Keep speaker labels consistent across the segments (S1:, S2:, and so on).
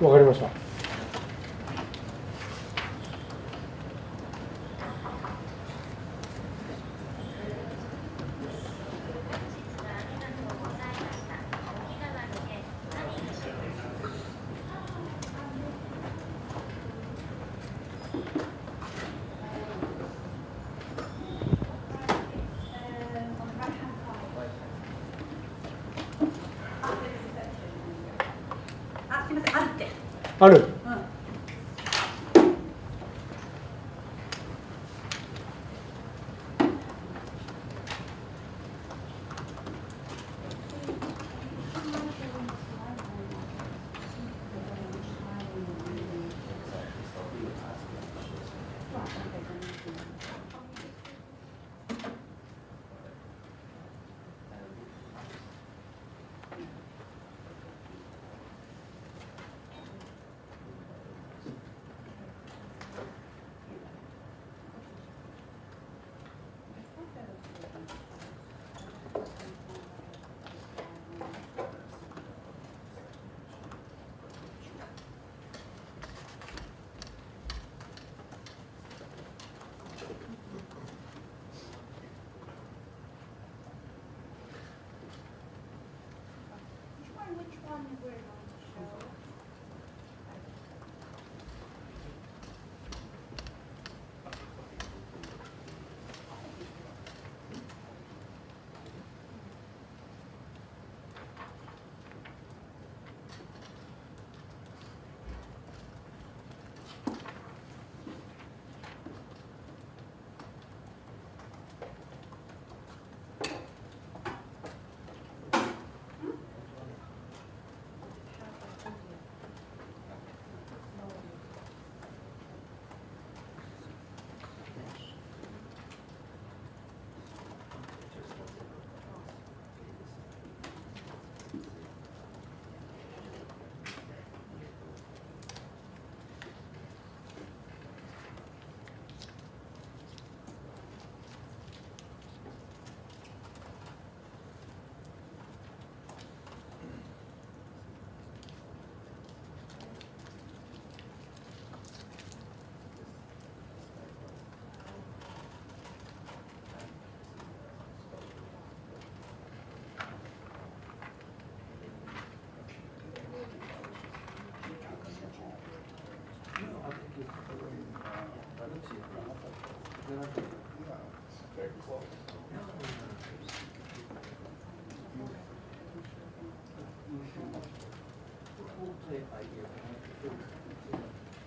S1: わかりました。ある。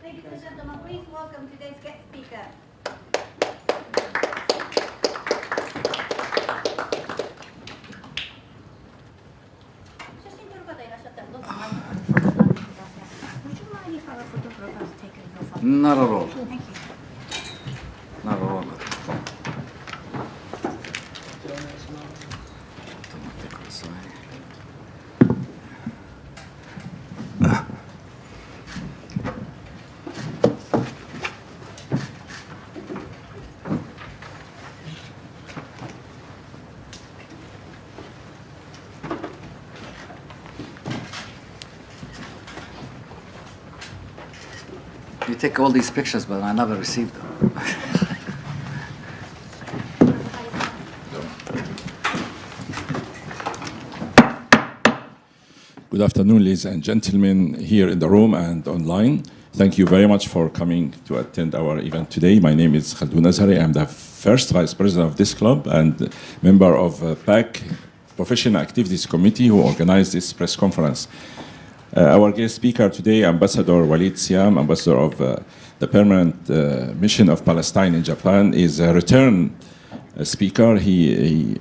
S2: Ladies and gentlemen, please welcome today's guest speaker. 写真撮る方いらっしゃったらどうぞ前にお座りください。Would you mind if our photographers take your photo?
S3: なるほど。
S2: Thank you.
S3: なるほど。ちょっと待ってください。You take all these pictures, but I never received them.
S4: Good afternoon, ladies and gentlemen, here in the room and online. Thank you very much for coming to attend our event today. My name is Khaldoun Azhari. I'm the first vice president of this club and member of PAC Professional Activities Committee who organized this press conference. Our guest speaker today, Ambassador Walid Siam, Ambassador of the Permanent Mission of Palestine in Japan, is a return speaker. He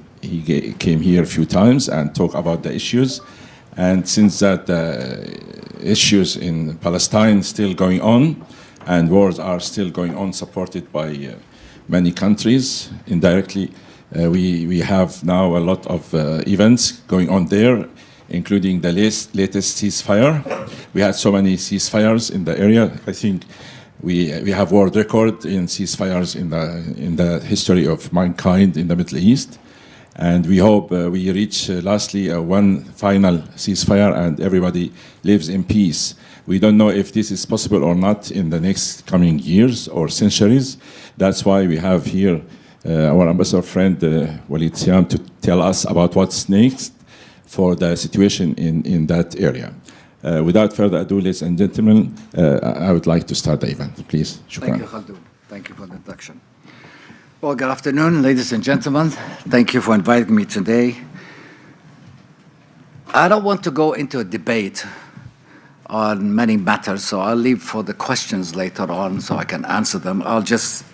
S4: came here a few times and talked about the issues. And since that issues in Palestine still going on and wars are still going on, supported by many countries indirectly, we have now a lot of events going on there, including the latest ceasefire. We had so many ceasefires in the area. I think we have world record in ceasefires in the history of mankind in the Middle East. And we hope we reach lastly one final ceasefire and everybody lives in peace. We don't know if this is possible or not in the next coming years or centuries. That's why we have here our ambassador friend Walid Siam to tell us about what's next for the situation in that area. Without further ado, ladies and gentlemen, I would like to start the event. Please. Shukran.
S3: Thank you, Khaldoon. Thank you for the introduction. Well, good afternoon, ladies and gentlemen. Thank you for inviting me today. I don't want to go into a debate on many matters, so I'll leave for the questions later on so I can answer them. I'll just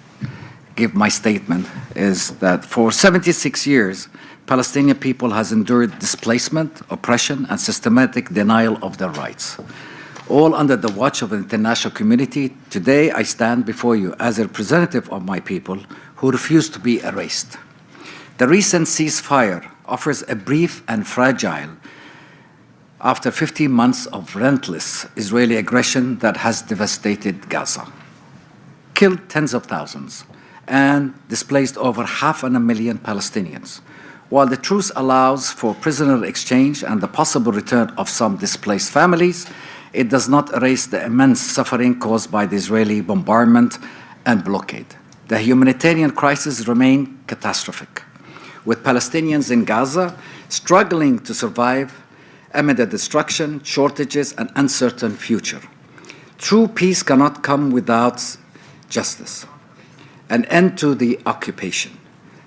S3: give my statement, is that for 76 years, Palestinian people has endured displacement, oppression, and systematic denial of their rights. All under the watch of the international community, today I stand before you as a representative of my people who refuse to be erased. The recent ceasefire offers a brief and fragile after 15 months of relentless Israeli aggression that has devastated Gaza, killed tens of thousands, and displaced over 500,000 Palestinians. While the truce allows for prisoner exchange and the possible return of some displaced families, it does not erase the immense suffering caused by the Israeli bombardment and blockade. The humanitarian crisis remains catastrophic, with Palestinians in Gaza struggling to survive amid the destruction, shortages, and uncertain future. True peace cannot come without justice, an end to the occupation,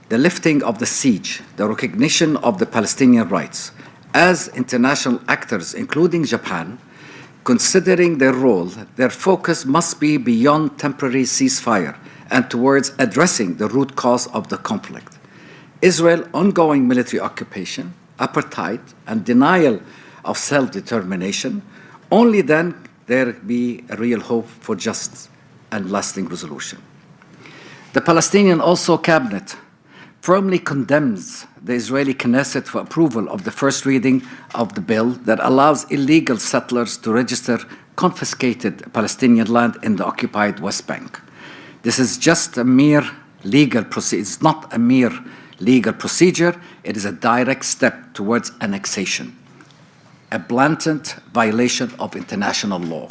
S3: the lifting of the siege, the recognition of the Palestinian rights. As international actors, including Japan, considering their role, their focus must be beyond temporary ceasefire and towards addressing the root cause of the conflict. Israel's ongoing military occupation, apartheid, and denial of self-determination, only then there be a real hope for just and lasting resolution. The Palestinian cabinet firmly condemns the Israeli Knesset for approval of the first reading of the bill that allows illegal settlers to register confiscated Palestinian land in the occupied West Bank. This is just a mere legal procedure. It's not a mere legal procedure. It is a direct step towards annexation, a blatant violation of international law,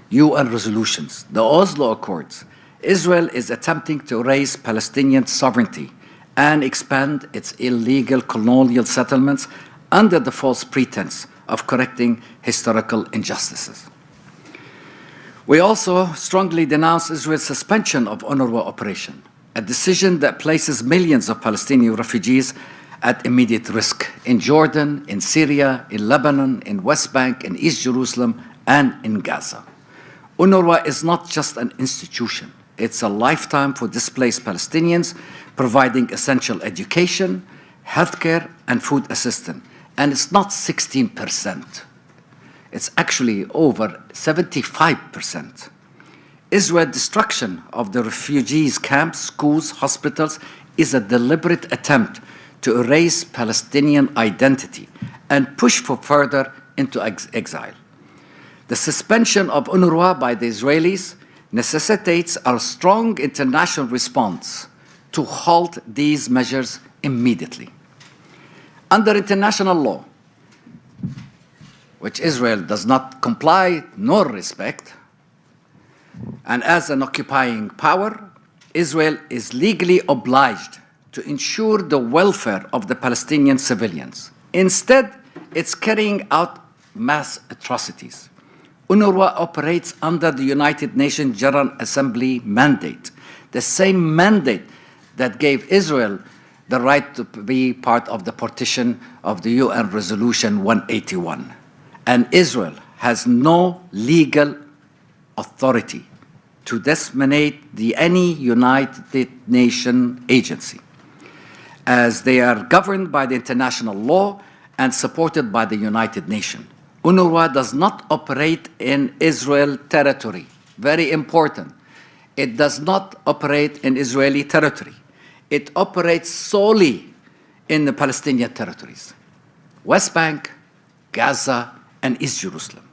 S3: UN resolutions, the Oslo Accords. Israel is attempting to erase Palestinian sovereignty and expand its illegal colonial settlements under the false pretense of correcting historical injustices. We also strongly denounce Israel's suspension of UNRWA operation, a decision that places millions of Palestinian refugees at immediate risk in Jordan, in Syria, in Lebanon, in West Bank, in East Jerusalem, and in Gaza. UNRWA is not just an institution. It's a lifetime for displaced Palestinians, providing essential education, healthcare, and food assistance. And it's not 16%. It's actually over 75%. Israel's destruction of the refugees' camps, schools, hospitals is a deliberate attempt to erase Palestinian identity and push for further into exile. The suspension of UNRWA by the Israelis necessitates a strong international response to halt these measures immediately. Under international law, which Israel does not comply nor respect, and as an occupying power, Israel is legally obliged to ensure the welfare of the Palestinian civilians. Instead, it's carrying out mass atrocities. UNRWA operates under the United Nations General Assembly mandate, the same mandate that gave Israel the right to be part of the partition of the UN Resolution 181. And Israel has no legal authority to disseminate any United Nations agency, as they are governed by the international law and supported by the United Nations. UNRWA does not operate in Israel territory. Very important. It does not operate in Israeli territory. It operates solely in the Palestinian territories, West Bank, Gaza, and East Jerusalem.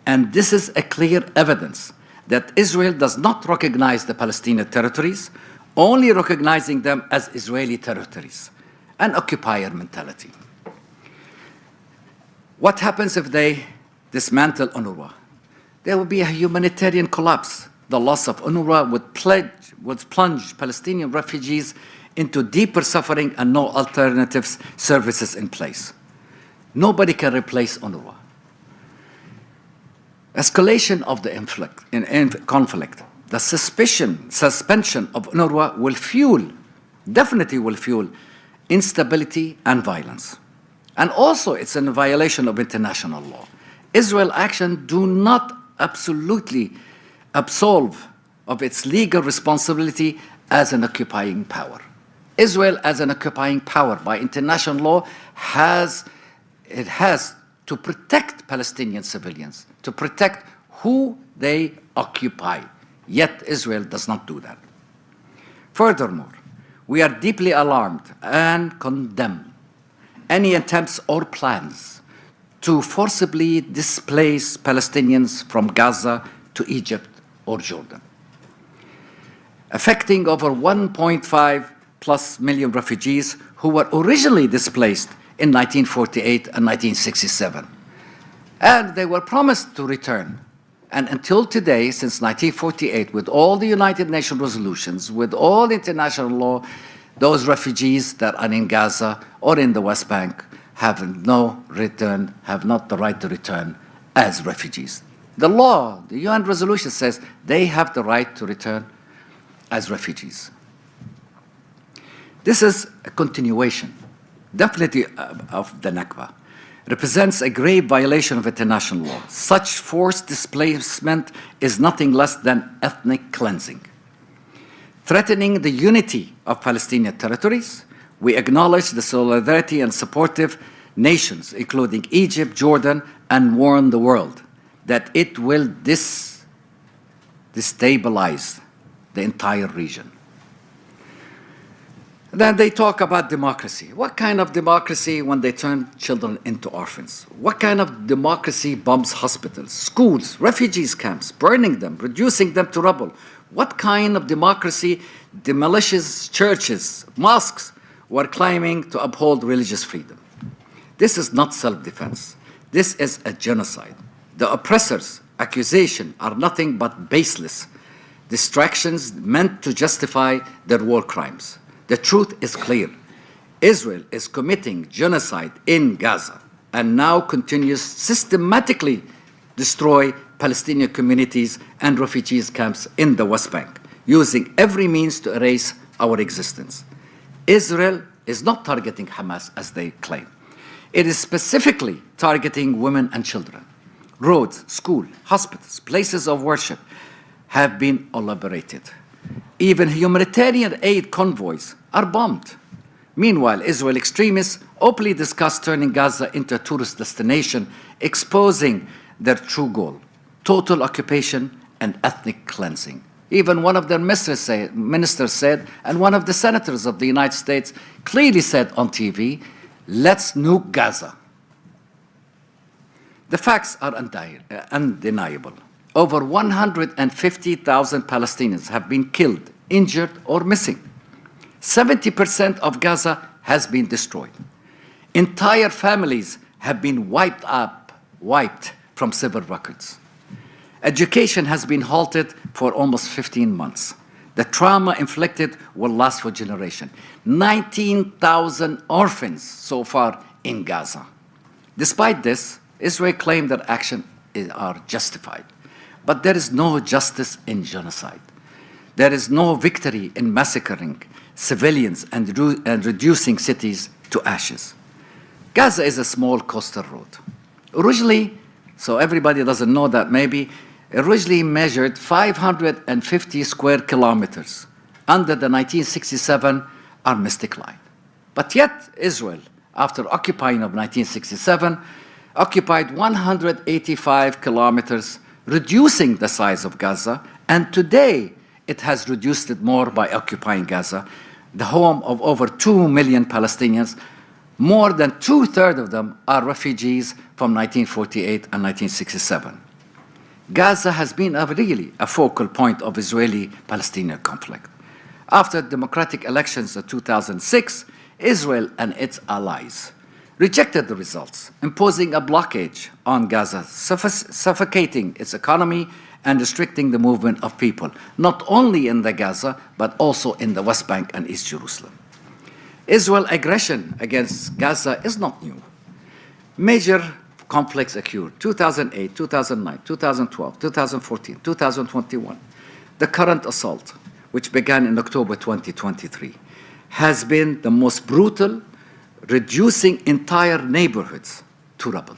S3: And this is a clear evidence that Israel does not recognize the Palestinian territories, only recognizing them as Israeli territories, an occupier mentality. What happens if they dismantle UNRWA? there would be a humanitarian collapse. The loss of UNRWA would plunge Palestinian refugees into deeper suffering and no alternatives services in place. Nobody can replace UNRWA. Escalation of the conflict, the suspension of UNRWA will definitely will fuel instability and violence. And also it's in violation of international law. Israel action do not absolutely absolve of its legal responsibility as an occupying power. Israel as an occupying power by international law has to protect Palestinian civilians, to protect who they occupy. Yet Israel does not do that. Furthermore, we are deeply alarmed and condemn any attempts or plans to forcibly displace Palestinians from Gaza to Egypt or Jordan, affecting over 1.5+ million refugees who were originally displaced in 1948 and 1967. And they were promised to return. And until today, since 1948, with all the United Nations resolutions, with all international law, those refugees that are in Gaza or in the West Bank have not the right to return as refugees. The law, the UN resolution says they have the right to return as refugees. This is a continuation, definitely of the Nakba. Represents a grave violation of international law. Such forced displacement is nothing less than ethnic cleansing. Threatening the unity of Palestinian territories, we acknowledge the solidarity and supportive nations, including Egypt, Jordan, and warn the world that it will destabilize the entire region. Then they talk about democracy. What kind of democracy when they turn children into orphans? What kind of democracy bombs hospitals, schools, refugees camps, burning them, reducing them to rubble? What kind of democracy demolishes churches, mosques, while claiming to uphold religious freedom? This is not self-defense. This is a genocide. The oppressors' accusations are nothing but baseless distractions meant to justify their war crimes. The truth is clear. Israel is committing genocide in Gaza and now continues systematically destroy Palestinian communities and refugees camps in the West Bank, using every means to erase our existence. Israel is not targeting Hamas as they claim. It is specifically targeting women and children. Roads, schools, hospitals, places of worship have been obliterated. Even humanitarian aid convoys are bombed. Meanwhile, Israel extremists openly discuss turning Gaza into a tourist destination, exposing their true goal: total occupation and ethnic cleansing. Even one of their ministers said, and one of the senators of the United States clearly said on TV, "Let's nuke Gaza." The facts are undeniable. Over 150,000 Palestinians have been killed, injured, or missing. 70% of Gaza has been destroyed. Entire families have been wiped from civil records. Education has been halted for almost 15 months. The trauma inflicted will last for generations. 19,000 orphans so far in Gaza. Despite this, Israel claimed that actions are justified. But there is no justice in genocide. There is no victory in massacring civilians and reducing cities to ashes. Gaza is a small coastal road. Originally, so everybody doesn't know that maybe, originally measured 550 square kilometers under the 1967 armistice line. But yet Israel, after occupying of 1967, occupied 185 kilometers, reducing the size of Gaza, and today it has reduced it more by occupying Gaza, the home of over 2 million Palestinians. More than 2/3 of them are refugees from 1948 and 1967. Gaza has been really a focal point of Israeli-Palestinian conflict. After democratic elections of 2006, Israel and its allies rejected the results, imposing a blockade on Gaza, suffocating its economy and restricting the movement of people, not only in the Gaza, but also in the West Bank and East Jerusalem. Israel's aggression against Gaza is not new. Major conflicts occurred: 2008, 2009, 2012, 2014, 2021. The current assault, which began in October 2023, has been the most brutal, reducing entire neighborhoods to rubble.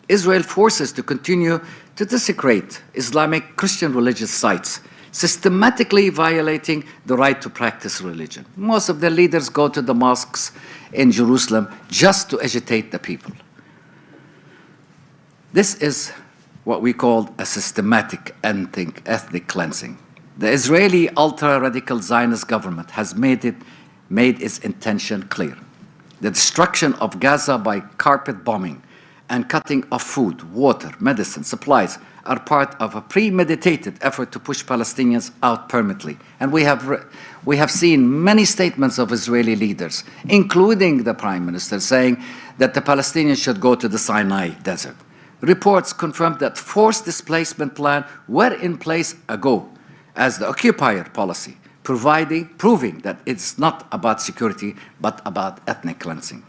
S3: Israel forces to continue to desecrate Islamic Christian religious sites, systematically violating the right to practice religion. Most of the leaders go to the mosques in Jerusalem just to agitate the people. This is what we call a systematic ethnic cleansing. The Israeli ultra-radical Zionist government has made its intention clear. The destruction of Gaza by carpet bombing and cutting off food, water, medicine, supplies are part of a premeditated effort to push Palestinians out permanently. And we have seen many statements of Israeli leaders, including the Prime Minister, saying that the Palestinians should go to the Sinai Desert. Reports confirmed that forced displacement plans were in place ago as the occupier policy, proving that it's not about security, but about ethnic cleansing.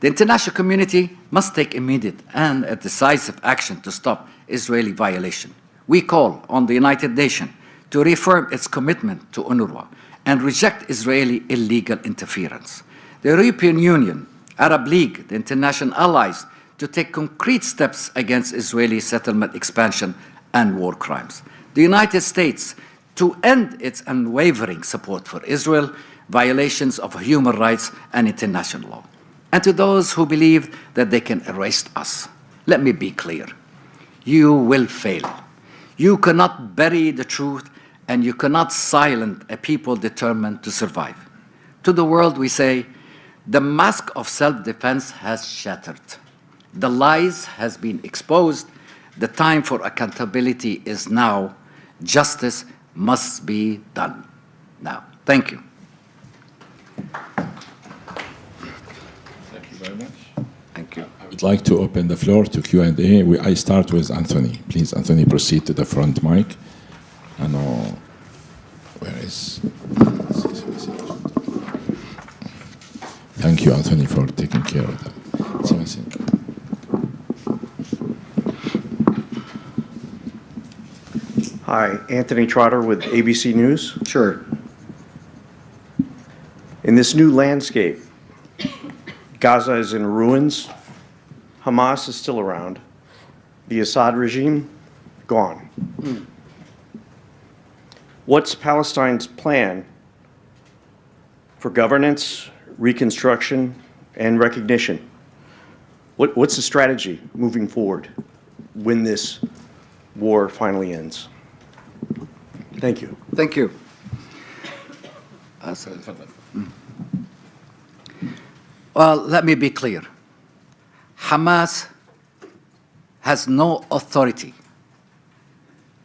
S3: The international community must take immediate and decisive action to stop Israeli violation. We call on the United Nations to reaffirm its commitment to UNRWA and reject Israeli illegal interference. The European Union, Arab League, the international allies, to take concrete steps against Israeli settlement expansion and war crimes. The United States to end its unwavering support for Israel, violations of human rights and international law. And to those who believe that they can erase us, let me be clear. You will fail. You cannot bury the truth, and you cannot silence a people determined to survive. To the world we say, the mask of self-defense has shattered. The lies has been exposed. The time for accountability is now. Justice must be done now. Thank you.
S4: Thank you very much.
S3: Thank you.
S4: I would like to open the floor to Q&A. I start with Anthony. Please, Anthony, proceed to the front mic. I know where is. Thank you, Anthony, for taking care of that.
S5: Hi, Anthony Trotter with ABC News.
S3: Sure.
S5: In this new landscape, Gaza is in ruins, Hamas is still around, the Assad regime, gone. What's Palestine's plan for governance, reconstruction, and recognition? What's the strategy moving forward when this war finally ends? Thank you.
S3: Thank you. Well, let me be clear. Hamas has no authority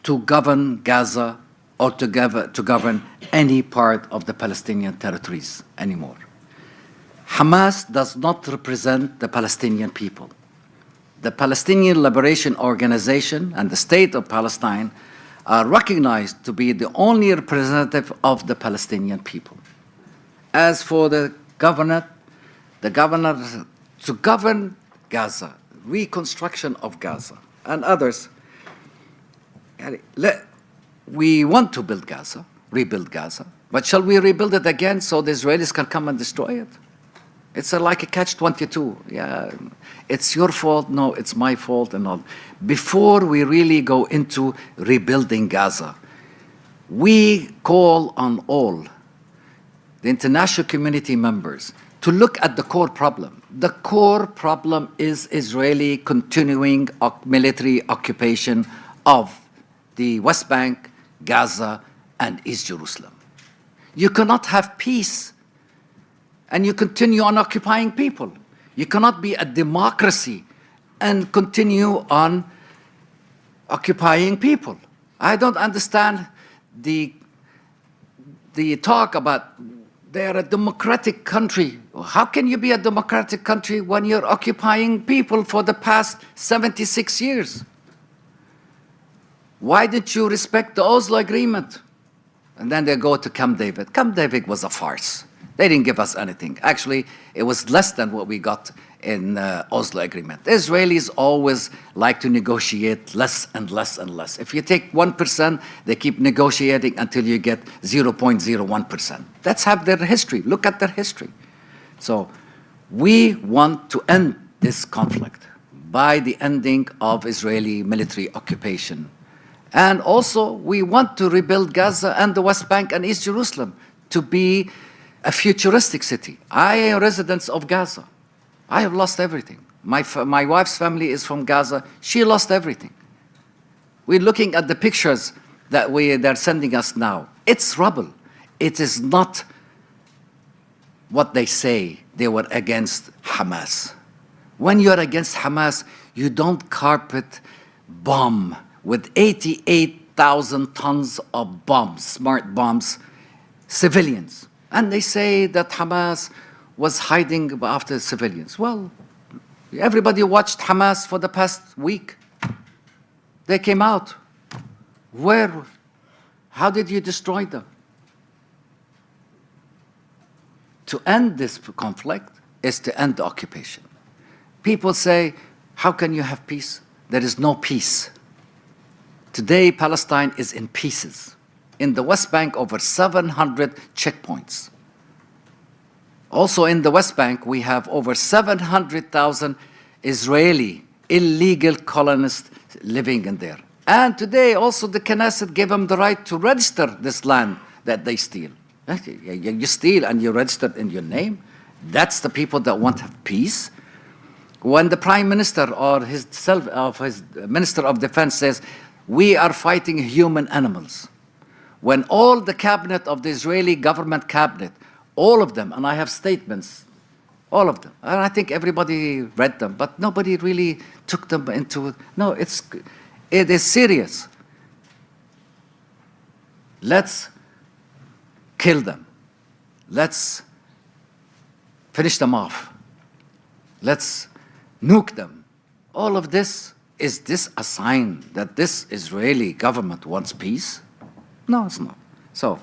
S3: to govern Gaza or to govern any part of the Palestinian territories anymore. Hamas does not represent the Palestinian people. The Palestinian Liberation Organization and the State of Palestine are recognized to be the only representative of the Palestinian people. As for the governor to govern Gaza, reconstruction of Gaza, and others, we want to build Gaza, rebuild Gaza, but shall we rebuild it again so the Israelis can come and destroy it? It's like a catch-22. Yeah, it's your fault. No, it's my fault and all. Before we really go into rebuilding Gaza, we call on all the international community members to look at the core problem. The core problem is Israeli continuing military occupation of the West Bank, Gaza, and East Jerusalem. You cannot have peace and you continue on occupying people. You cannot be a democracy and continue on occupying people. I don't understand the talk about They are a democratic country. How can you be a democratic country when you're occupying people for the past 76 years? Why didn't you respect the Oslo Agreement? And then they go to Camp David. Camp David was a farce. They didn't give us anything. Actually, it was less than what we got in Oslo Agreement. The Israelis always like to negotiate less and less and less. If you take 1%, they keep negotiating until you get 0.01%. That's have their history. Look at their history. So we want to end this conflict by the ending of Israeli military occupation. And also, we want to rebuild Gaza and the West Bank and East Jerusalem to be a futuristic city. I am a resident of Gaza. I have lost everything. My wife's family is from Gaza. She lost everything. We're looking at the pictures that they're sending us now. It's rubble. It is not what they say. They were against Hamas. When you're against Hamas, you don't carpet bomb with 88,000 tons of bombs, smart bombs, civilians. And they say that Hamas was hiding after civilians. Well, everybody watched Hamas for the past week. They came out. Where? How did you destroy them? To end this conflict is to end the occupation. People say, how can you have peace? There is no peace. Today, Palestine is in pieces. In the West Bank, over 700 checkpoints. Also in the West Bank, we have over 700,000 Israeli illegal colonists living in there. And today, also the Knesset gave them the right to register this land that they steal. You steal and you register it in your name. That's the people that want to have peace. When the Prime Minister or his Minister of Defense says, we are fighting human animals. When all the cabinet of the Israeli government cabinet, all of them, and I have statements, all of them, and I think everybody read them, but nobody really took them into, no, it is serious. Let's kill them. Let's finish them off. Let's nuke them. All of this, is this a sign that this Israeli government wants peace? No, it's not. So,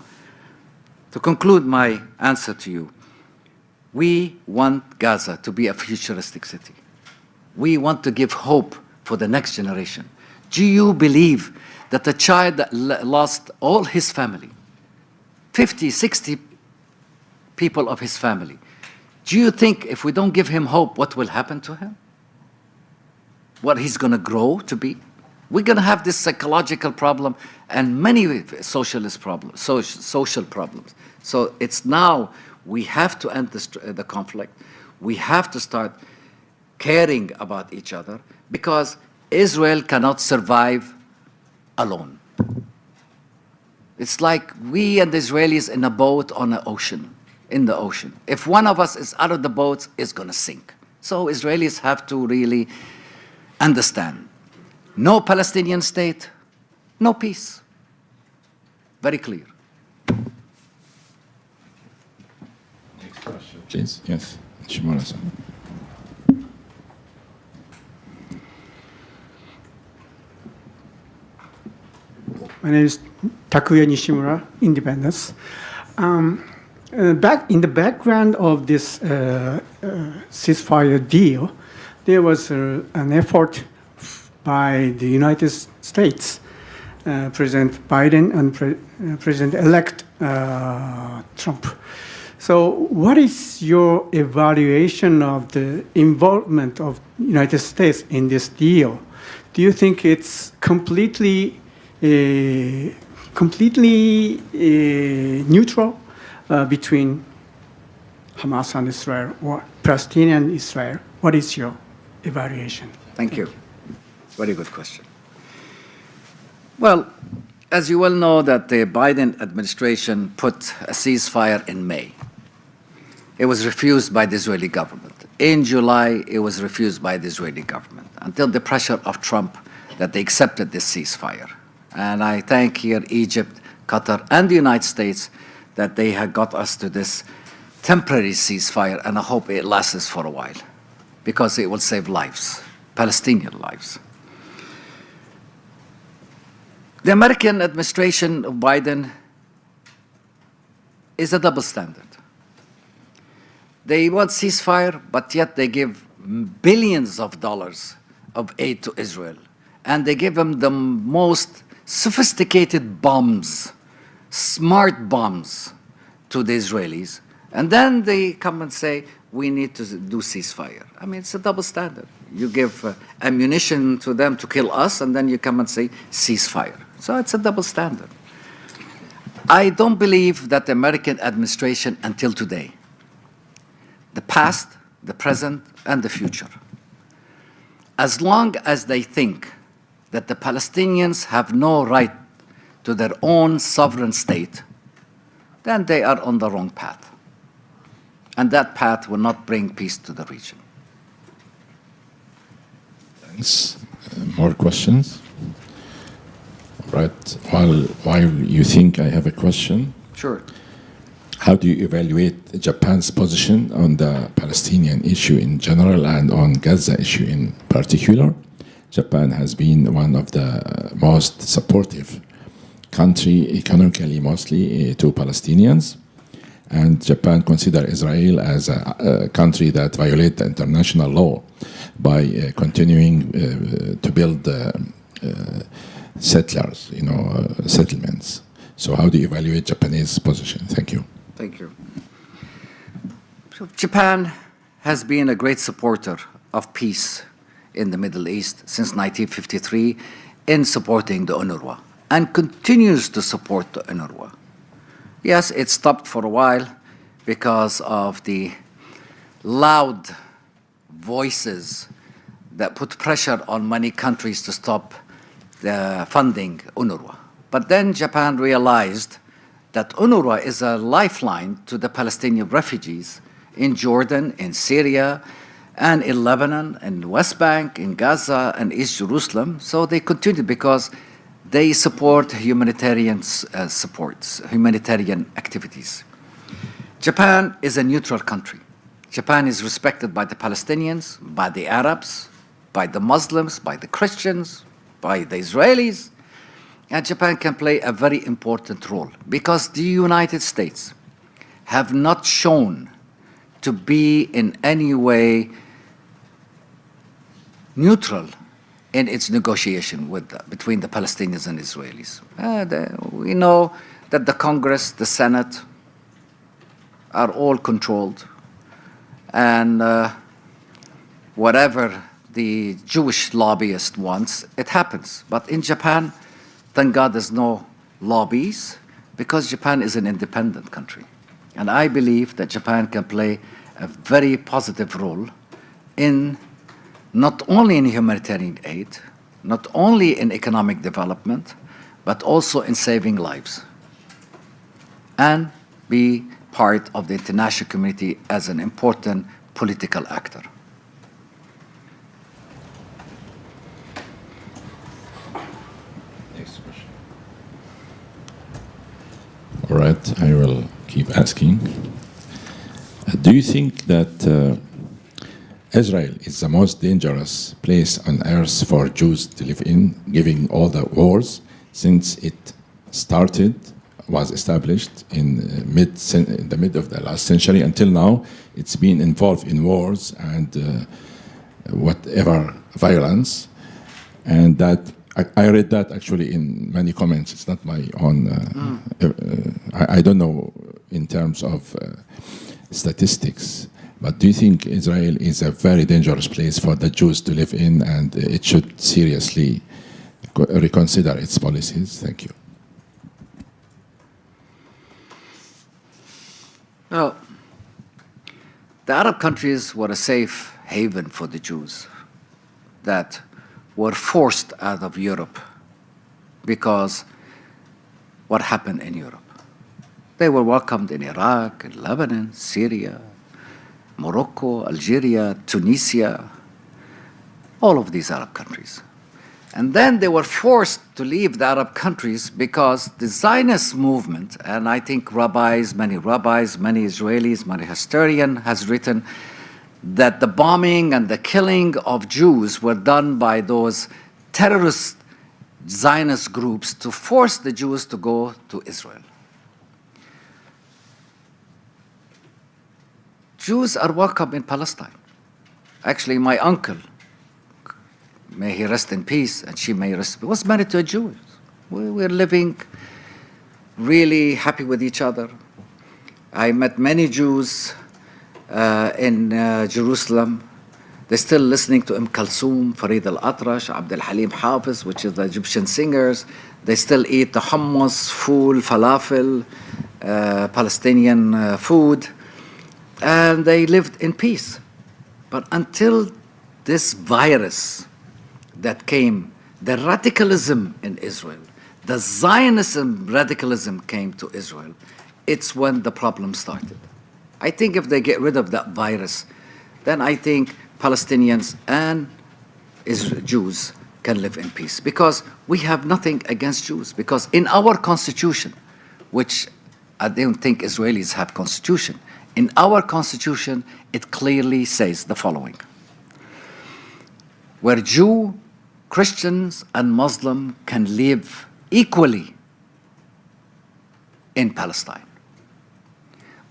S3: to conclude my answer to you, we want Gaza to be a futuristic city. We want to give hope for the next generation. Do you believe that a child that lost all his family, 50, 60 people of his family, do you think if we don't give him hope, what will happen to him? What he's going to grow to be? We're going to have this psychological problem and many socialist problems, social problems. So it's now we have to end the conflict. We have to start caring about each other because Israel cannot survive alone. It's like we and the Israelis in a boat on an ocean, in the ocean. If one of us is out of the boat, it's going to sink. So Israelis have to really understand. No Palestinian state, no peace. Very clear.
S4: Next question, please. Yes, Shimura-san.
S6: My name is Takuya Nishimura, Independence. Back in the background of this ceasefire deal, there was an effort by the United States, President Biden and President-elect Trump. So what is your evaluation of the involvement of the United States in this deal? Do you think it's completely neutral between Hamas and Israel or Palestine and Israel? What is your evaluation?
S3: Thank you. Very good question. Well, as you well know that the Biden administration put a ceasefire in May. It was refused by the Israeli government. In July, it was refused by the Israeli government until the pressure of Trump that they accepted this ceasefire. And I thank here Egypt, Qatar, and the United States that they had got us to this temporary ceasefire, and I hope it lasts for a while, because it will save lives, Palestinian lives. The American administration of Biden is a double standard. They want ceasefire, but yet they give billions of dollars of aid to Israel. And they give them the most sophisticated bombs, smart bombs to the Israelis. And then they come and say, we need to do ceasefire. I mean, it's a double standard. You give ammunition to them to kill us, and then you come and say ceasefire. So it's a double standard. I don't believe that the American administration until today, the past, the present, and the future, as long as they think that the Palestinians have no right to their own sovereign state, then they are on the wrong path. And that path will not bring peace to the region.
S4: Thanks. More questions? Right. While you think I have a question.
S3: Sure.
S4: How do you evaluate Japan's position on the Palestinian issue in general and on Gaza issue in particular? Japan has been one of the most supportive country, economically mostly, to Palestinians. And Japan considers Israel as a country that violates the international law by continuing to build settlers, settlements. So how do you evaluate Japanese position? Thank you.
S3: Thank you. So Japan has been a great supporter of peace in the Middle East since 1953 in supporting the UNRWA and continues to support the UNRWA. Yes, it stopped for a while because of the loud voices that put pressure on many countries to stop the funding UNRWA. But then Japan realized that UNRWA is a lifeline to the Palestinian refugees in Jordan, in Syria, and in Lebanon, in the West Bank, in Gaza, and East Jerusalem. So they continued because they support humanitarian humanitarian activities. Japan is a neutral country. Japan is respected by the Palestinians, by the Arabs, by the Muslims, by the Christians, by the Israelis. And Japan can play a very important role because the United States have not shown to be in any way neutral in its negotiation between the Palestinians and Israelis. We know that the Congress, the Senate, are all controlled, and whatever the Jewish lobbyist wants, it happens. But in Japan, thank God there's no lobbies because Japan is an independent country. And I believe that Japan can play a very positive role in not only in humanitarian aid, not only in economic development, but also in saving lives, and be part of the international community as an important political actor.
S4: Next question. All right, I will keep asking. Do you think that Israel is the most dangerous place on earth for Jews to live in, given all the wars since it started, was established in the mid of the last century until now? It's been involved in wars and whatever violence, and that I read that actually in many comments. It's not my own. I don't know in terms of statistics. But do you think Israel is a very dangerous place for the Jews to live in, and it should seriously reconsider its policies? Thank you.
S3: Well, the Arab countries were a safe haven for the Jews that were forced out of Europe because what happened in Europe. They were welcomed in Iraq, in Lebanon, Syria, Morocco, Algeria, Tunisia, all of these Arab countries. And then they were forced to leave the Arab countries because the Zionist movement, and I think many Israelis, many historians has written that the bombing and the killing of Jews were done by those terrorist Zionist groups to force the Jews to go to Israel. Jews are welcome in Palestine. Actually, my uncle, may he rest in peace, and she may rest in peace, was married to a Jew. We're living really happy with each other. I met many Jews in Jerusalem. They're still listening to Kulthum, Farid al-Atrash, Abd al-Halim Hafiz, which is the Egyptian singers. They still eat the hummus, fool, falafel, Palestinian food, and they lived in peace. But until this virus that came, the radicalism in Israel, the Zionism radicalism came to Israel, it's when the problem started. I think if they get rid of that virus, then I think Palestinians and Jews can live in peace. Because we have nothing against Jews. Because in our constitution, which I don't think Israelis have constitution, in our constitution, it clearly says the following: where Jew, Christians, and Muslim can live equally in Palestine.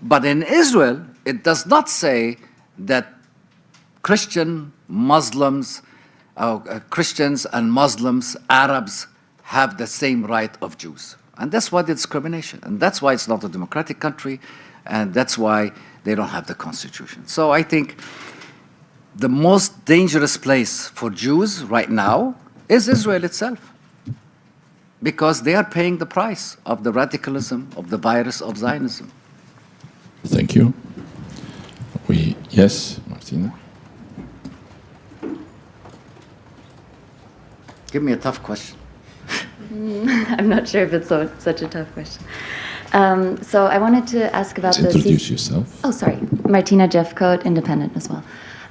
S3: But in Israel, it does not say that Christians and Muslims, Arabs have the same right of Jews. And that's why the discrimination. And that's why it's not a democratic country. And that's why they don't have the constitution. So I think the most dangerous place for Jews right now is Israel itself, because they are paying the price of the radicalism of the virus of Zionism.
S4: Thank you. Yes, Martina.
S3: Give me a tough question.
S7: I'm not sure if it's such a tough question. So I wanted to ask about
S4: introduce yourself.
S7: Oh, sorry. Martina Jeffcoat, independent as well.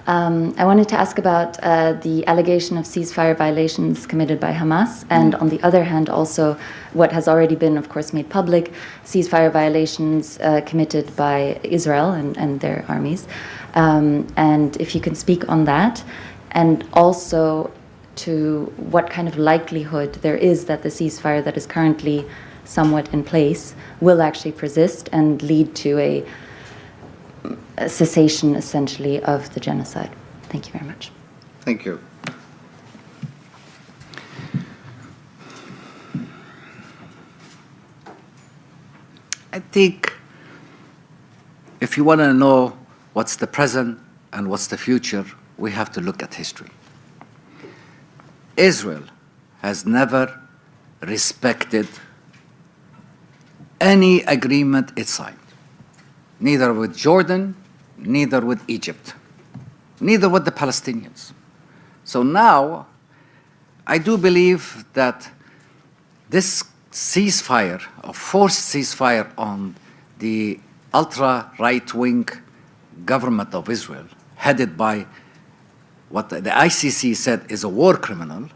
S7: I wanted to ask about the allegation of ceasefire violations committed by Hamas, and on the other hand, also what has already been, of course, made public, ceasefire violations committed by Israel and their armies. And if you can speak on that, and also to what kind of likelihood there is that the ceasefire that is currently somewhat in place will actually persist and lead to a cessation, essentially, of the genocide. Thank you very much.
S3: Thank you. I think if you want to know what's the present and what's the future, we have to look at history. Israel has never respected any agreement it signed, neither with Jordan, neither with Egypt, neither with the Palestinians. So now, I do believe that this ceasefire, a forced ceasefire on the ultra-right-wing government of Israel, headed by what the ICC said is a war criminal,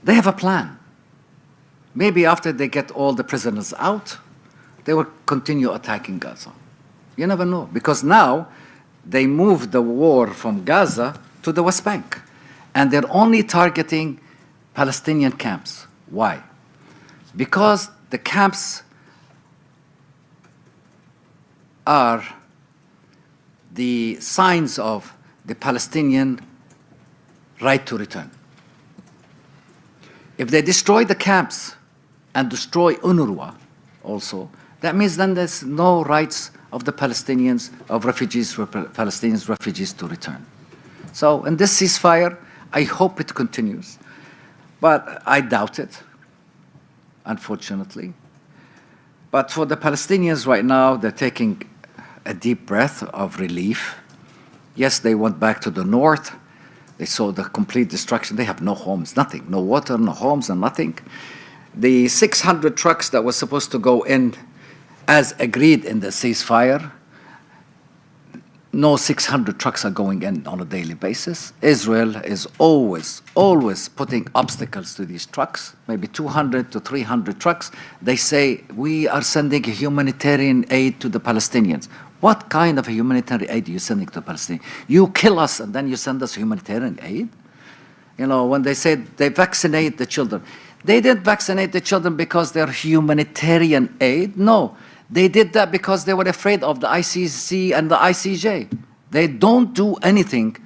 S3: they have a plan. Maybe after they get all the prisoners out, they will continue attacking Gaza. You never know, because now they moved the war from Gaza to the West Bank, and they're only targeting Palestinian camps. Why? Because the camps are the signs of the Palestinian right to return. If they destroy the camps and destroy UNRWA also, that means then there's no rights of the Palestinians, of refugees, Palestinian refugees to return. So in this ceasefire, I hope it continues, but I doubt it, unfortunately. But for the Palestinians right now, they're taking a deep breath of relief. Yes, they went back to the north. They saw the complete destruction. They have no homes, nothing, no water, no homes, and nothing. The 600 trucks that were supposed to go in as agreed in the ceasefire, no 600 trucks are going in on a daily basis. Israel is always putting obstacles to these trucks, maybe 200 to 300 trucks. They say, we are sending humanitarian aid to the Palestinians. What kind of a humanitarian aid are you sending to the Palestinians? You kill us and then you send us humanitarian aid? You know, when they said they vaccinate the children, they didn't vaccinate the children because they're humanitarian aid. No, they did that because they were afraid of the ICC and the ICJ. They don't do anything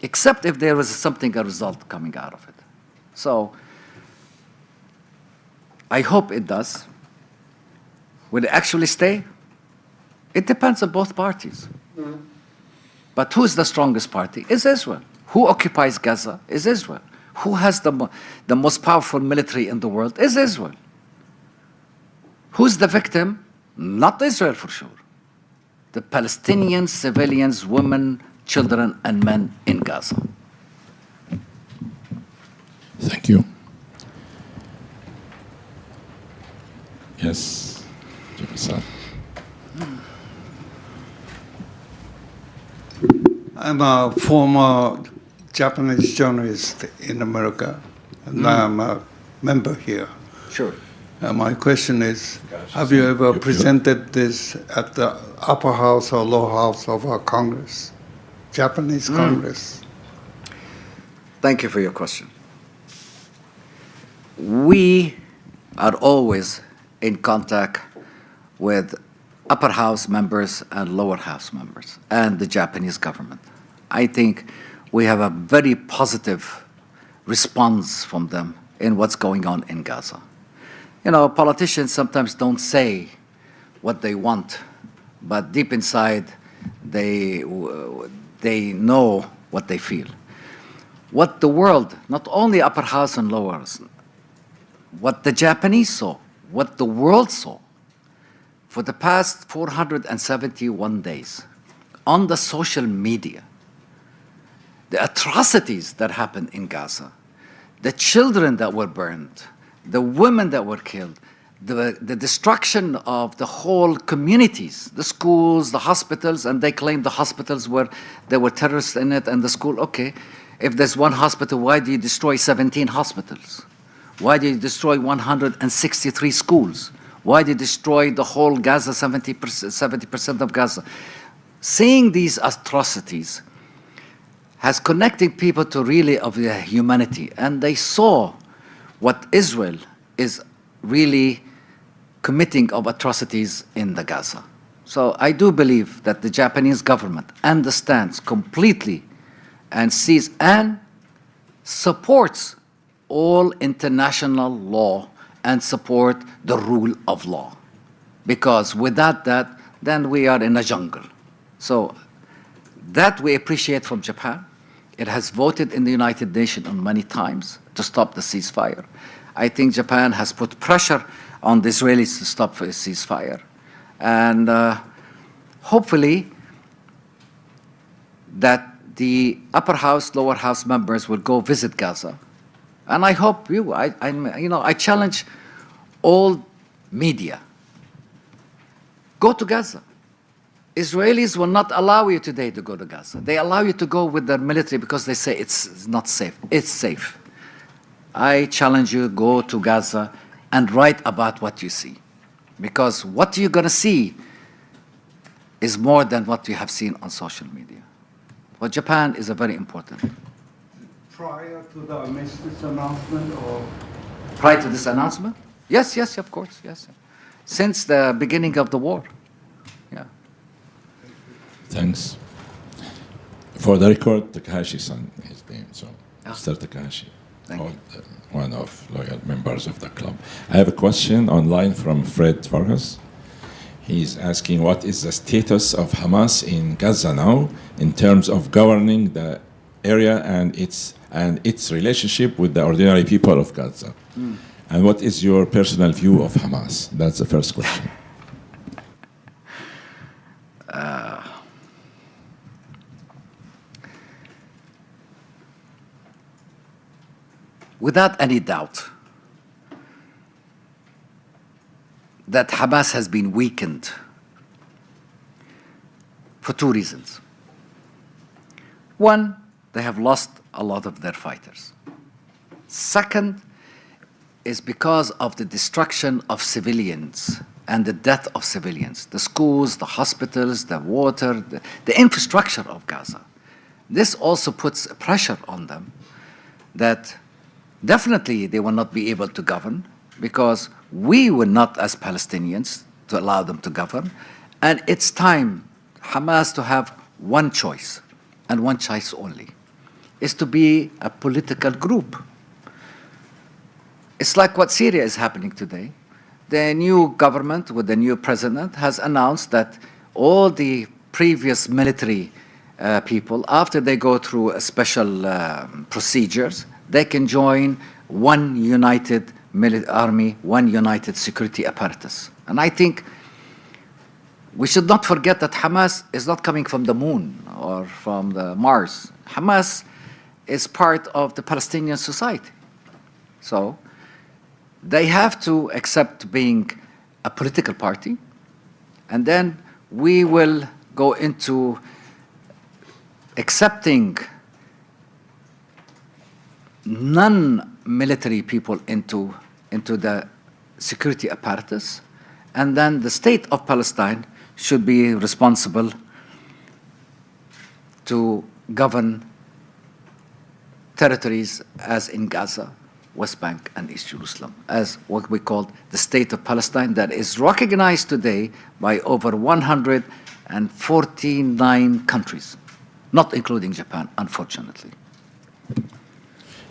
S3: except if there was a result coming out of it. So I hope it does. Will it actually stay? It depends on both parties. But who's the strongest party? Is Israel. Who occupies Gaza? Is Israel. Who has the most powerful military in the world? Is Israel. Who's the victim? Not Israel for sure. The Palestinian civilians, women, children, and men in Gaza.
S4: Thank you. Yes, Jefferson.
S8: I'm a former Japanese journalist in America, and I'm a member here.
S3: Sure.
S8: My question is, have you ever presented this at the upper house or lower house of our Congress, Japanese Congress?
S3: Thank you for your question. We are always in contact with upper house members and lower house members and the Japanese government. I think we have a very positive response from them in what's going on in Gaza. You know, politicians sometimes don't say what they want, but deep inside they know what they feel. What the world, not only upper house and lower house, what the Japanese saw, what the world saw, for the past 471 days on the social media, the atrocities that happened in Gaza, the children that were burned, the women that were killed, the destruction of the whole communities, the schools, the hospitals, and they claim the hospitals there were terrorists in it, and the school, okay, if there's one hospital, why do you destroy 17 hospitals? Why do you destroy 163 schools? Why did you destroy the whole Gaza, 70% of Gaza? Seeing these atrocities has connected people to really of the humanity, and they saw what Israel is really committing of atrocities in the Gaza. So I do believe that the Japanese government understands completely and sees and supports all international law and support the rule of law. Because without that, then we are in a jungle. So that we appreciate from Japan. It has voted in the United Nations on many times to stop the ceasefire. I think Japan has put pressure on the Israelis to stop the ceasefire. And hopefully that the upper house, lower house members will go visit Gaza. And I hope I challenge all media. Go to Gaza. Israelis will not allow you today to go to Gaza. They allow you to go with their military because they say it's not safe. It's safe. I challenge you, go to Gaza and write about what you see. Because what you're going to see is more than what you have seen on social media. For Japan is a very important.
S8: Prior to the armistice announcement or?
S3: Prior to this announcement? Yes, of course, yes. Since the beginning of the war. Yeah.
S4: Thanks. For the record, Takahashi-san, his name, so Mr. Takahashi, one of loyal members of the club. I have a question online from Fred Vargas. He's asking, what is the status of Hamas in Gaza now in terms of governing the area and its relationship with the ordinary people of Gaza? And what is your personal view of Hamas? That's the first question.
S3: Without any doubt that Hamas has been weakened for two reasons. One, they have lost a lot of their fighters. Second is because of the destruction of civilians and the death of civilians, the schools, the hospitals, the water, the infrastructure of Gaza. This also puts pressure on them that definitely they will not be able to govern, because we will not, as Palestinians, to allow them to govern. And it's time Hamas to have one choice, and one choice only, is to be a political group. It's like what Syria is happening today. The new government with the new president has announced that all the previous military people, after they go through a special procedures, they can join one united army, one united security apparatus. And I think we should not forget that Hamas is not coming from the moon or from the Mars. Hamas is part of the Palestinian society. So they have to accept being a political party, and then we will go into accepting non-military people into the security apparatus, and then the state of Palestine should be responsible to govern territories as in Gaza, West Bank, and East Jerusalem, as what we call the state of Palestine, that is recognized today by over 149 countries, not including Japan, unfortunately.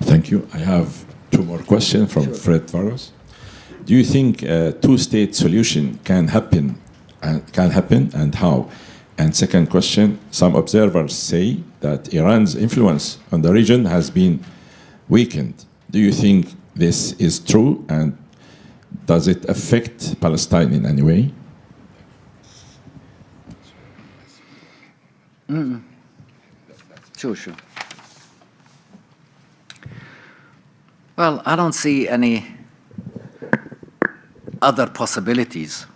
S4: Thank you. I have two more questions from Fred Varos. Do you think a two-state solution can happen, and how? And second question, some observers say that Iran's influence on the region has been weakened. Do you think this is true, and does it affect Palestine in any way?
S3: Sure. Well, I don't see any other possibilities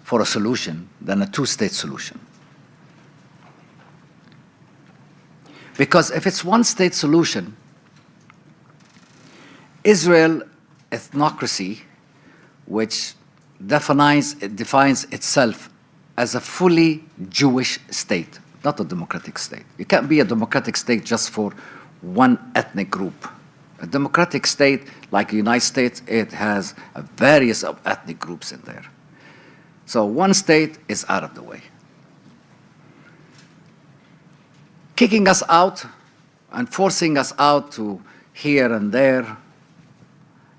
S3: for a solution than a two-state solution. Because if it's one-state solution, Israel ethnocracy, which defines itself as a fully Jewish state, not a democratic state. You can't be a democratic state just for one ethnic group. A democratic state, like the United States, it has a various of ethnic groups in there. So one state is out of the way. Kicking us out and forcing us out to here and there,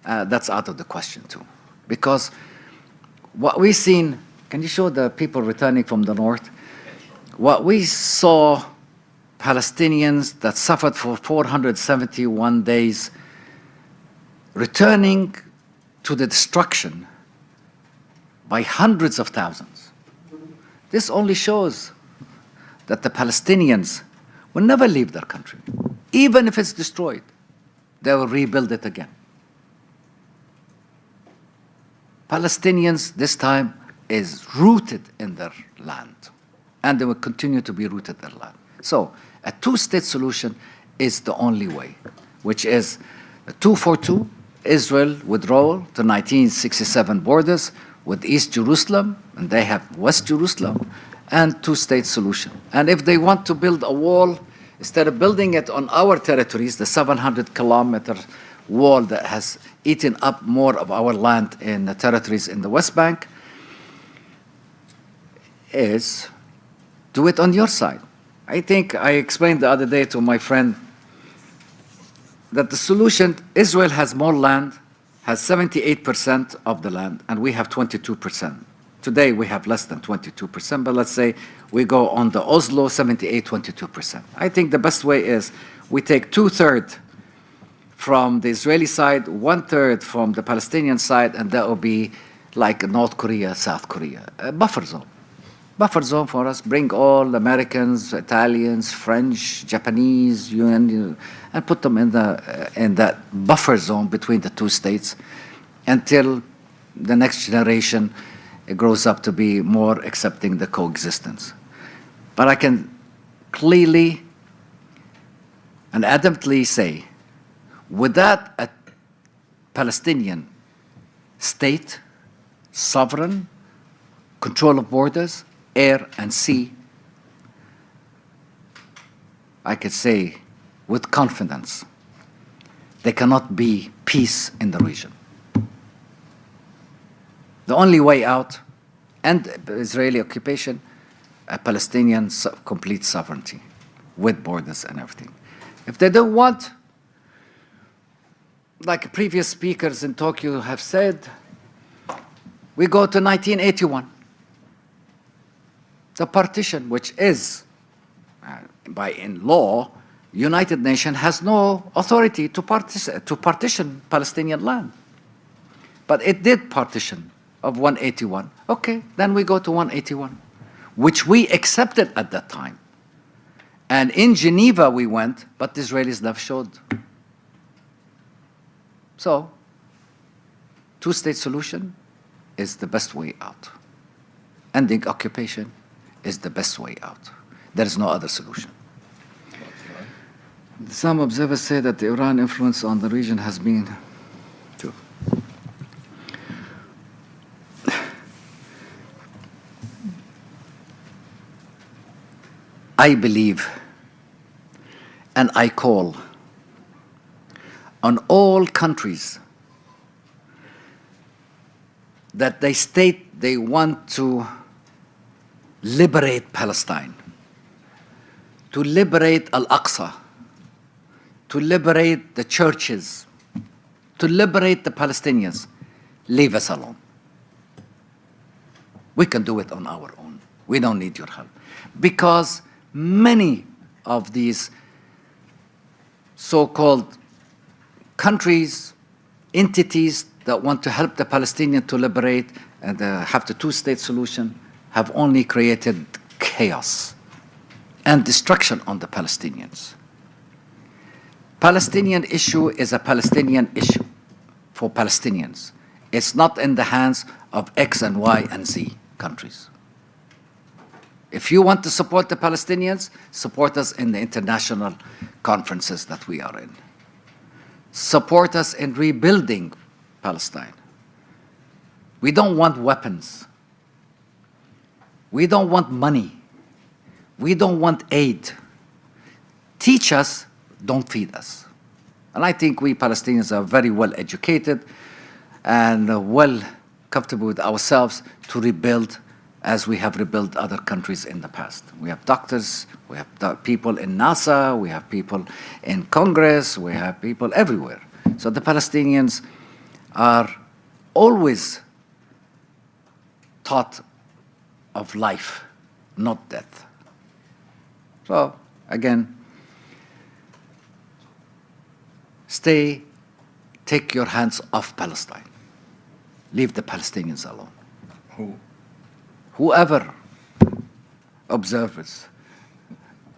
S3: that's out of the question too. Because what we've seen, can you show the people returning from the north? What we saw, Palestinians that suffered for 471 days, returning to the destruction by hundreds of thousands. This only shows that the Palestinians will never leave their country. Even if it's destroyed, they will rebuild it again. Palestinians this time is rooted in their land, and they will continue to be rooted in their land. So a two-state solution is the only way, which is a 2-4-2, Israel withdrawal to 1967 borders with East Jerusalem, and they have West Jerusalem, and two-state solution. And if they want to build a wall, instead of building it on our territories, the 700-kilometer wall that has eaten up more of our land in the territories in the West Bank, is do it on your side. I think I explained the other day to my friend that the solution, Israel has more land, has 78% of the land, and we have 22%. Today we have less than 22%, but let's say we go on the Oslo 78, 22%. I think the best way is we take 2/3 from the Israeli side, 1/3 from the Palestinian side, and that will be like North Korea, South Korea, a buffer zone. Buffer zone for us, bring all Americans, Italians, French, Japanese, and put them in that buffer zone between the two states until the next generation it grows up to be more accepting the coexistence. But I can clearly and adamantly say, without a Palestinian state, sovereign, control of borders, air and sea, I could say with confidence, there cannot be peace in the region. The only way out, and Israeli occupation, a Palestinian complete sovereignty with borders and everything. If they don't want, like previous speakers in Tokyo have said, we go to 1981. The partition, which is, by in law, United Nations has no authority to partition Palestinian land. But it did partition of 181. Okay, then we go to 181, which we accepted at that time. And in Geneva we went, but the Israelis never showed. So, two-state solution is the best way out. Ending occupation is the best way out. There is no other solution. Some observers say that the Iran influence on the region has been too. I believe and I call on all countries that they state they want to liberate Palestine, to liberate Al-Aqsa, to liberate the churches, to liberate the Palestinians. Leave us alone. We can do it on our own. We don't need your help. Because many of these so-called countries, entities that want to help the Palestinians to liberate and have the two-state solution have only created chaos and destruction on the Palestinians. Palestinian issue is a Palestinian issue for Palestinians. It's not in the hands of X and Y and Z countries. If you want to support the Palestinians, support us in the international conferences that we are in. Support us in rebuilding Palestine. We don't want weapons. We don't want money. We don't want aid. Teach us, don't feed us. And I think we Palestinians are very well educated and well comfortable with ourselves to rebuild as we have rebuilt other countries in the past. We have doctors, we have people in NASA, we have people in Congress, we have people everywhere. So the Palestinians are always taught of life, not death. So, again, take your hands off Palestine. Leave the Palestinians alone. Whoever observers,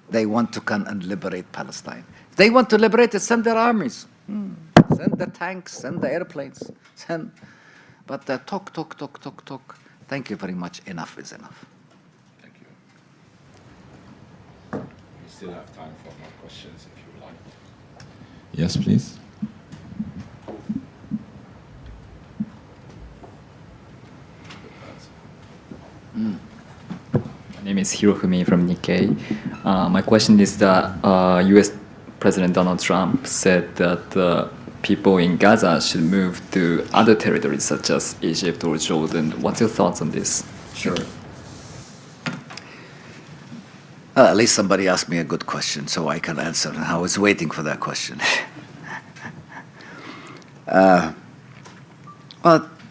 S3: they want to come and liberate Palestine. If they want to liberate it, send their armies. Send the tanks, send the airplanes. But talk. Thank you very much. Enough is enough.
S4: Thank you. We still have time for more questions if you like. Yes, please.
S9: My name is Hirofumi from Nikkei. My question is that U.S. President Donald Trump said that people in Gaza should move to other territories such as Egypt or Jordan. What's your thoughts on this?
S3: Sure. At least somebody asked me a good question, so I can answer. I was waiting for that question. Well,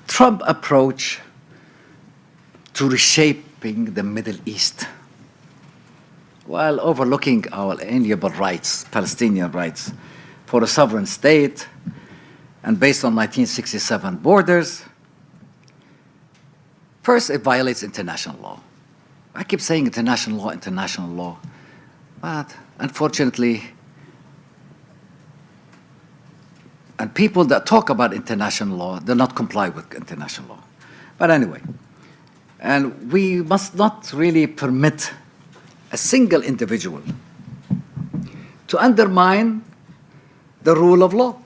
S3: Trump approach to reshaping the Middle East while overlooking our inalienable rights, Palestinian rights, for a sovereign state and based on 1967 borders. First, it violates international law. I keep saying international law, but unfortunately, and people that talk about international law, do not comply with international law. But anyway, And we must not really permit a single individual to undermine the rule of law,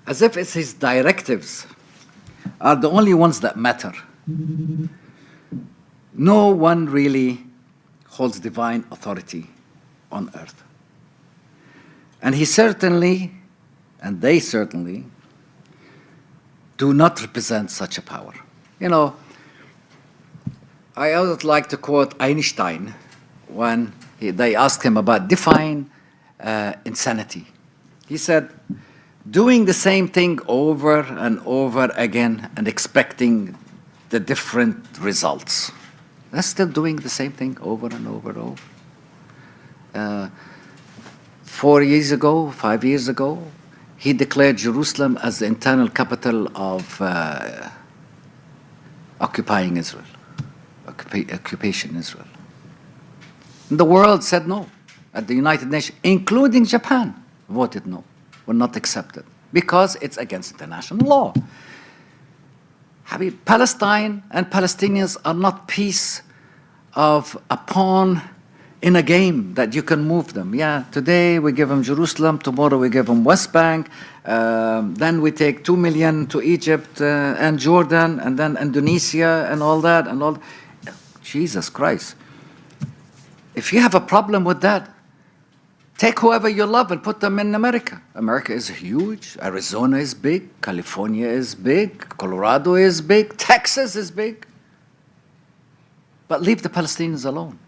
S3: as if it's his directives are the only ones that matter. No one really holds divine authority on earth. And he certainly, and they certainly, do not represent such a power. You know, I always like to quote Einstein when they asked him about define insanity. He said, doing the same thing over and over again and expecting the different results. They're still doing the same thing over and over and over. 4 years ago, 5 years ago, he declared Jerusalem as the internal capital of occupying Israel, occupation Israel. And the world said no. At the United Nations, including Japan, voted no, will not accept it, because it's against international law. Palestine and Palestinians are not piece of a pawn in a game that you can move them. Yeah, today we give them Jerusalem, tomorrow we give them West Bank, then we take 2 million to Egypt and Jordan, and then Indonesia and all that, and all. Jesus Christ. If you have a problem with that, take whoever you love and put them in America. America is huge. Arizona is big. California is big. Colorado is big. Texas is big. But leave the Palestinians alone.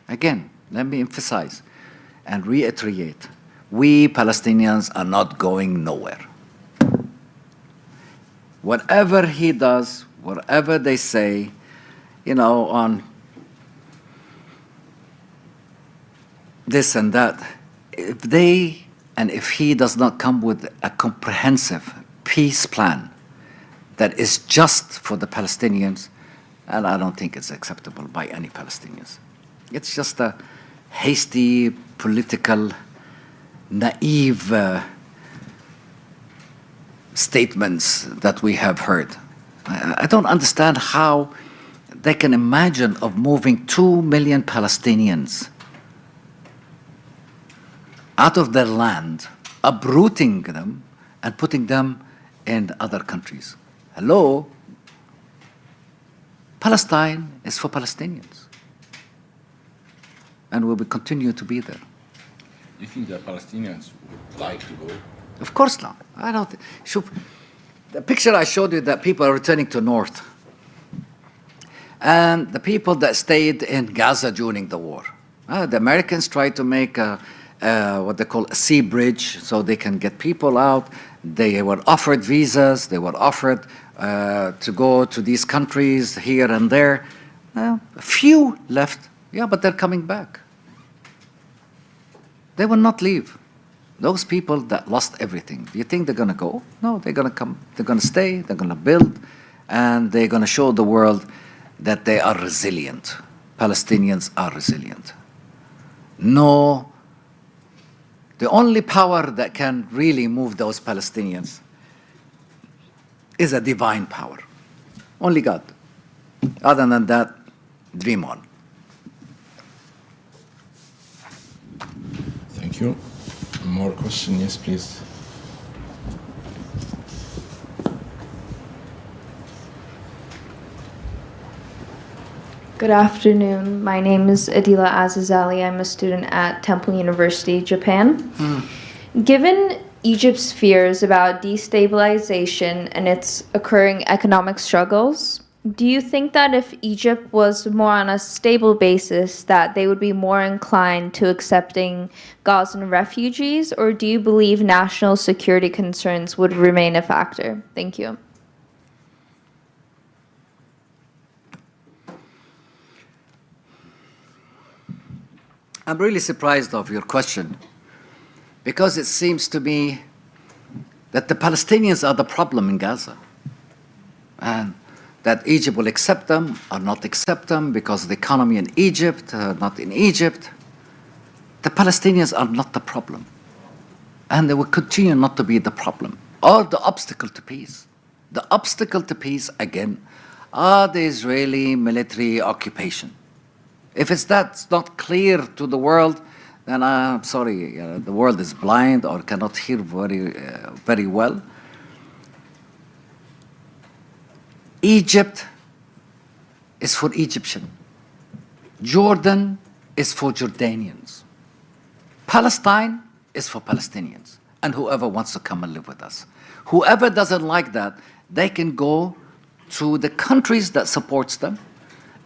S3: Again, let me emphasize and reiterate, we Palestinians are not going nowhere. Whatever he does, whatever they say, you know, on this and that, if he does not come with a comprehensive peace plan that is just for the Palestinians, and I don't think it's acceptable by any Palestinians. It's just a hasty, political, naive statements that we have heard. I don't understand how they can imagine of moving 2 million Palestinians out of their land, uprooting them, and putting them in other countries. Hello? Palestine is for Palestinians. And we will continue to be there.
S4: You think the Palestinians would like to go?
S3: Of course not. I don't think. The picture I showed you, that people are returning to north. And the people that stayed in Gaza during the war. The Americans tried to make what they call a sea bridge so they can get people out. They were offered visas. They were offered to go to these countries here and there. A few left. Yeah, but they're coming back. They will not leave. Those people that lost everything, do you think they're going to go? No, they're going to come. They're going to stay. They're going to build. And they're going to show the world that they are resilient. Palestinians are resilient. No, the only power that can really move those Palestinians is a divine power. Only God. Other than that, dream on.
S4: Thank you. More question? Yes, please.
S10: Good afternoon. My name is Adila Azizali. I'm a student at Temple University, Japan. Given Egypt's fears about destabilization and its occurring economic struggles, do you think that if Egypt was more on a stable basis, that they would be more inclined to accepting Gazan refugees, or do you believe national security concerns would remain a factor? Thank you.
S3: I'm really surprised of your question, because it seems to me that the Palestinians are the problem in Gaza, and that Egypt will accept them or not accept them because of the economy in Egypt, not in Egypt. The Palestinians are not the problem, and they will continue not to be the problem or the obstacle to peace. The obstacle to peace, again, are the Israeli military occupation. If that's not clear to the world, then I'm sorry, the world is blind or cannot hear very well. Egypt is for Egyptian. Jordan is for Jordanians. Palestine is for Palestinians and whoever wants to come and live with us. Whoever doesn't like that, they can go to the countries that supports them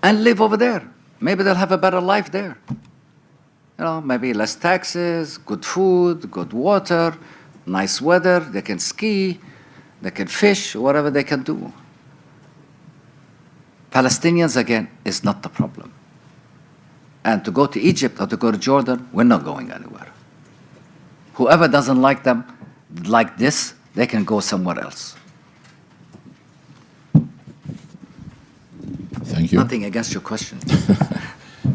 S3: and live over there. Maybe they'll have a better life there. Maybe less taxes, good food, good water, nice weather, they can ski, they can fish, whatever they can do. Palestinians, again, is not the problem. And to go to Egypt or to go to Jordan, we're not going anywhere. Whoever doesn't like them, like this, they can go somewhere else.
S4: Thank you.
S3: Nothing against your question.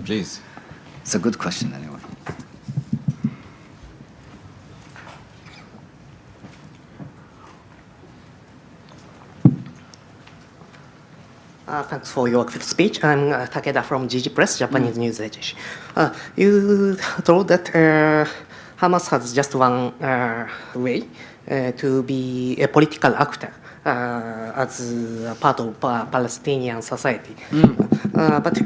S4: Please.
S3: It's a good question anyway.
S11: Thanks for your speech. I'm Takeda from GG Press, Japanese news agency. You told that Hamas has just one way to be a political actor as a part of Palestinian society. But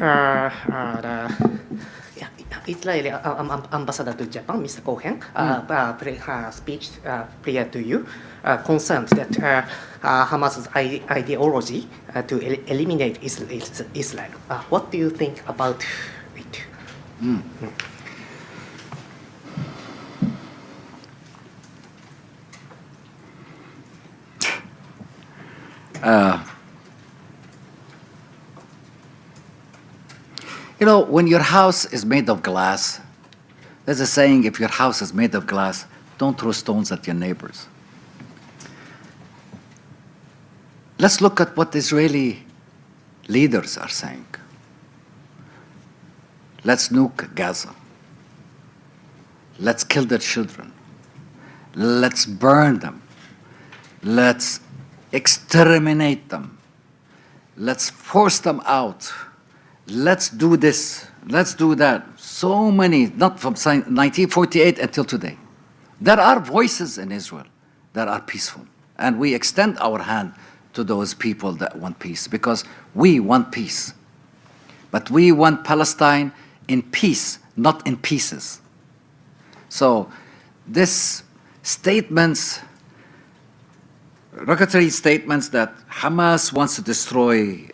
S11: Israeli ambassador to Japan, Mr. Cohen, speech prior to you, concerned that Hamas's ideology to eliminate Israel. What do you think about it?
S3: When your house is made of glass, there's a saying, if your house is made of glass, don't throw stones at your neighbors. Let's look at what Israeli leaders are saying. Let's nuke Gaza. Let's kill their children. Let's burn them. Let's exterminate them. Let's force them out. Let's do this. Let's do that. So many, not from 1948 until today. There are voices in Israel that are peaceful. And we extend our hand to those people that want peace because we want peace. But we want Palestine in peace, not in pieces. So this statements, derogatory statements that Hamas wants to destroy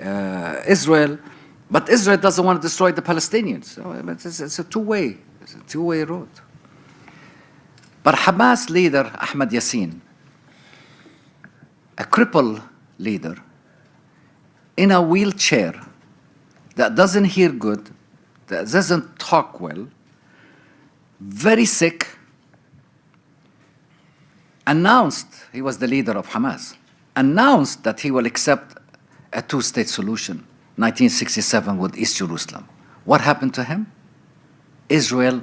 S3: Israel, but Israel doesn't want to destroy the Palestinians. So it's a two-way road. But Hamas leader Ahmed Yassin, a crippled leader, in a wheelchair, that doesn't hear good, that doesn't talk well, very sick, announced, he was the leader of Hamas, announced that he will accept a two-state solution, 1967 with East Jerusalem. What happened to him? Israel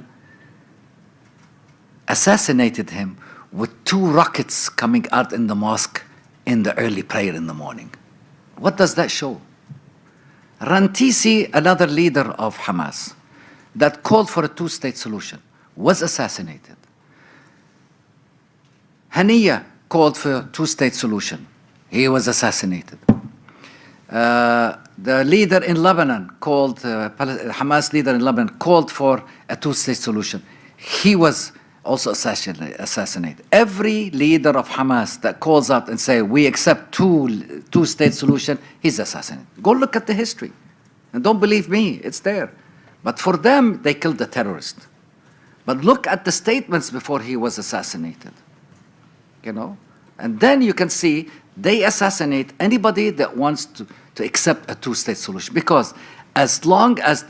S3: assassinated him with 2 rockets coming out in the mosque in the early prayer in the morning. What does that show? Rantisi, another leader of Hamas, that called for a two-state solution, was assassinated. Haniya called for a two-state solution. He was assassinated. The leader in Lebanon called, Hamas leader in Lebanon called for a two-state solution. He was also assassinated. Every leader of Hamas that calls out and say, we accept two-state solution, he's assassinated. Go look at the history. And don't believe me, it's there. But for them, they killed the terrorist. But look at the statements before he was assassinated. And then you can see they assassinate anybody that wants to accept a two-state solution. Because as long as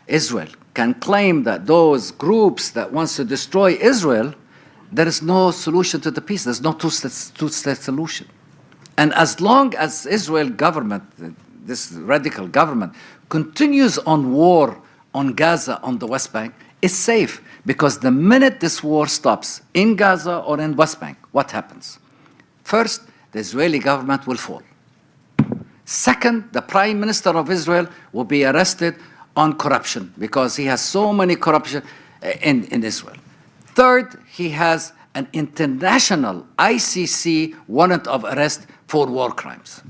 S3: Israel can claim that those groups that wants to destroy Israel, there is no solution to the peace. There's no two-state solution. And as long as Israel government, this radical government, continues on war on Gaza, on the West Bank, it's safe. Because the minute this war stops in Gaza or in West Bank, what happens? First, the Israeli government will fall. Second, the Prime Minister of Israel will be arrested on corruption because he has so many corruption in Israel. Third, he has an international ICC warrant of arrest for war crimes.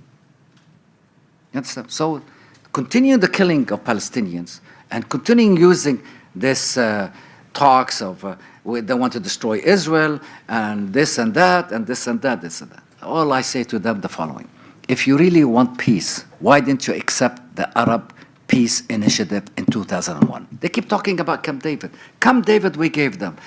S3: You understand? So continue the killing of Palestinians and continuing using this talks of they want to destroy Israel and this and that and this and that, this and that. All I say to them the following. If you really want peace, why didn't you accept the Arab Peace Initiative in 2001? They keep talking about Camp David. Camp David we gave them.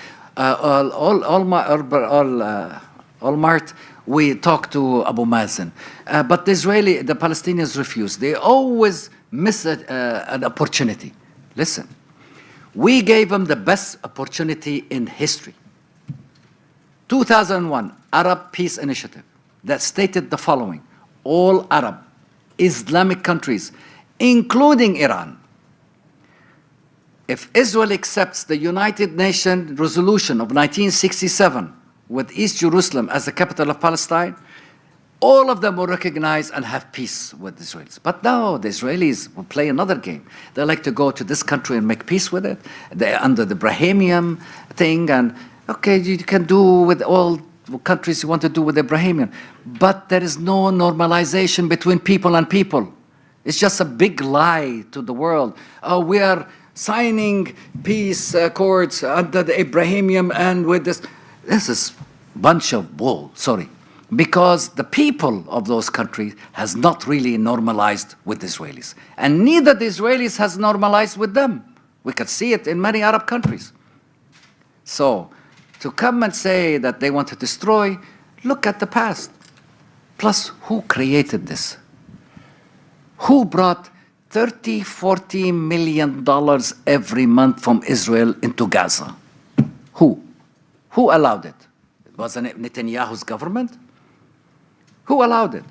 S3: Mart, we talked to Abu Mazen. But the Palestinians refused. They always miss an opportunity. Listen, we gave them the best opportunity in history. 2001 Arab Peace Initiative that stated the following. All Arab Islamic countries, including Iran, if Israel accepts the United Nations resolution of 1967 with East Jerusalem as the capital of Palestine, all of them will recognize and have peace with the Israelis. But no, the Israelis will play another game. They like to go to this country and make peace with it. They're under the Abrahamian thing, and okay, you can do with all countries you want to do with Abrahamian. But there is no normalization between people and people. It's just a big lie to the world. Oh, we are signing peace accords under the Abrahamian and with this. This is a bunch of bull, sorry. Because the people of those countries has not really normalized with the Israelis. And neither the Israelis has normalized with them. We could see it in many Arab countries. So, to come and say that they want to destroy, look at the past. Plus, who created this? Who brought $40 million every month from Israel into Gaza? Who? Who allowed it? Wasn't it Netanyahu's government? Who allowed it?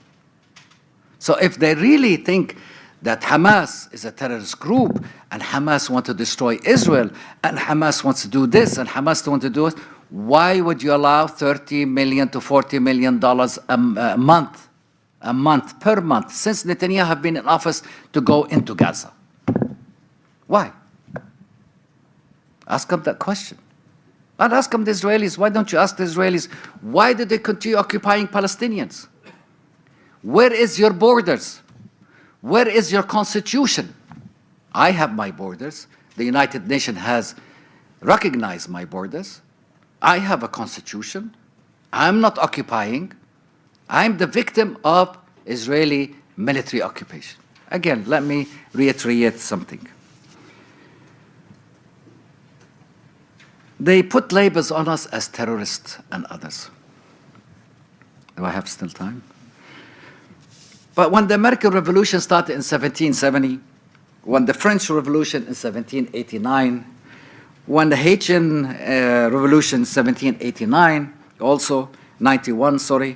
S3: So if they really think that Hamas is a terrorist group and Hamas wants to destroy Israel and Hamas wants to do this and Hamas wants to do it, why would you allow $30 million to $40 million a month per month since Netanyahu have been in office to go into Gaza? Why? Ask them that question. And ask them the Israelis. Why don't you ask the Israelis, why did they continue occupying Palestinians? Where is your borders? Where is your constitution? I have my borders. The United Nations has recognized my borders. I have a constitution. I'm not occupying. I'm the victim of Israeli military occupation. Again, let me reiterate something. They put labels on us as terrorists and others. Do I have still time? But when the American Revolution started in 1770, when the French Revolution in 1789, when the Haitian Revolution in 1789, also 91, sorry,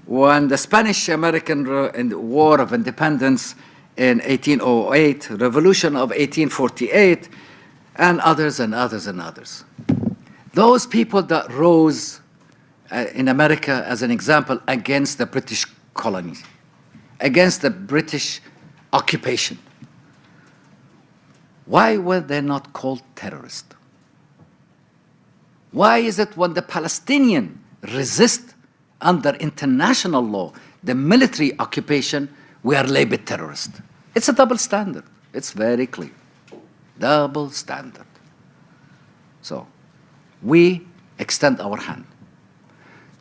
S3: when the Spanish-American War of Independence in 1808, Revolution of 1848, and others and others and others. Those people that rose in America, as an example, against the British colonies, against the British occupation. Why were they not called terrorists? Why is it when the Palestinians resist under international law, the military occupation, we are labeled terrorists? It's a double standard. It's very clear. Double standard. So, we extend our hand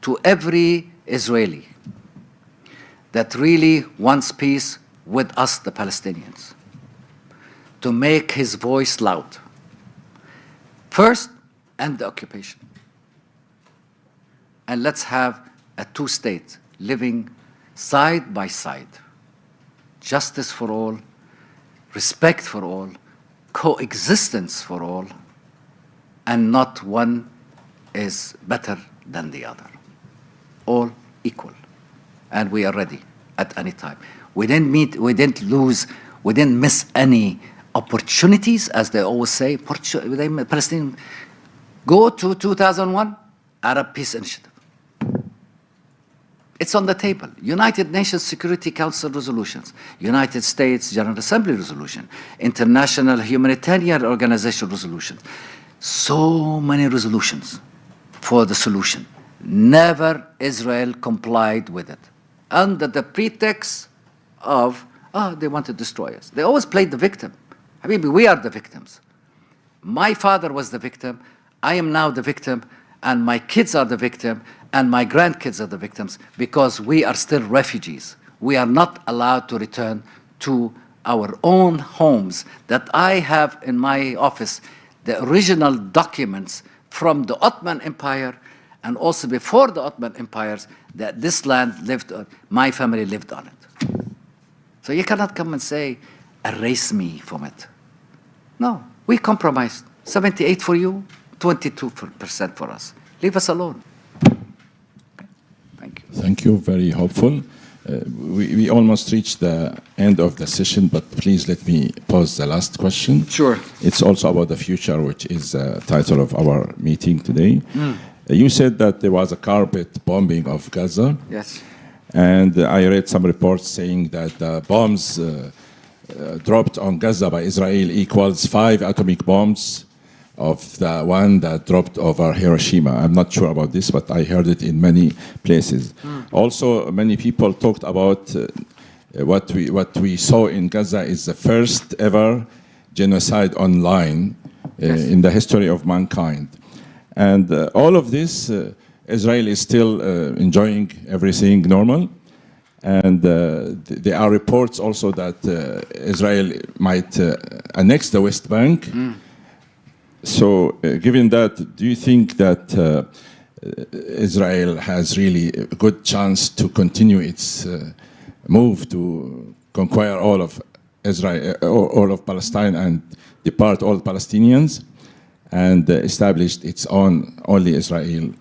S3: to every Israeli that really wants peace with us, the Palestinians, to make his voice loud. First, end the occupation. And let's have a two-state living side by side. Justice for all, respect for all, coexistence for all, and not one is better than the other. All equal. And we are ready at any time. We didn't miss any opportunities, as they always say. Palestinians, go to 2001 Arab Peace Initiative. It's on the table. United Nations Security Council resolutions, United States General Assembly resolution, International Humanitarian Organization resolutions. So many resolutions for the solution. Never Israel complied with it. Under the pretext of, they want to destroy us. They always played the victim. I mean, we are the victims. My father was the victim. I am now the victim. And my kids are the victim. And my grandkids are the victims because we are still refugees. We are not allowed to return to our own homes. That I have in my office the original documents from the Ottoman Empire and also before the Ottoman empires that this land lived on, my family lived on it. So you cannot come and say, erase me from it. No, we compromised. 78 for you, 22% for us. Leave us alone. Thank you.
S4: Thank you, very hopeful. We almost reached the end of the session, but please let me pose the last question.
S3: Sure.
S4: It's also about the future, which is the title of our meeting today. You said that there was a carpet bombing of Gaza.
S3: Yes.
S4: And I read some reports saying that the bombs dropped on Gaza by Israel equals 5 atomic bombs of the one that dropped over Hiroshima. I'm not sure about this, but I heard it in many places. Also, many people talked about what we saw in Gaza is the first ever genocide online in the history of mankind. And all of this, Israel is still enjoying everything normal. And there are reports also that Israel might annex the West Bank. So given that, do you think that Israel has really a good chance to continue its move to conquer all of Israel, all of Palestine and depart all Palestinians and established its own only Israel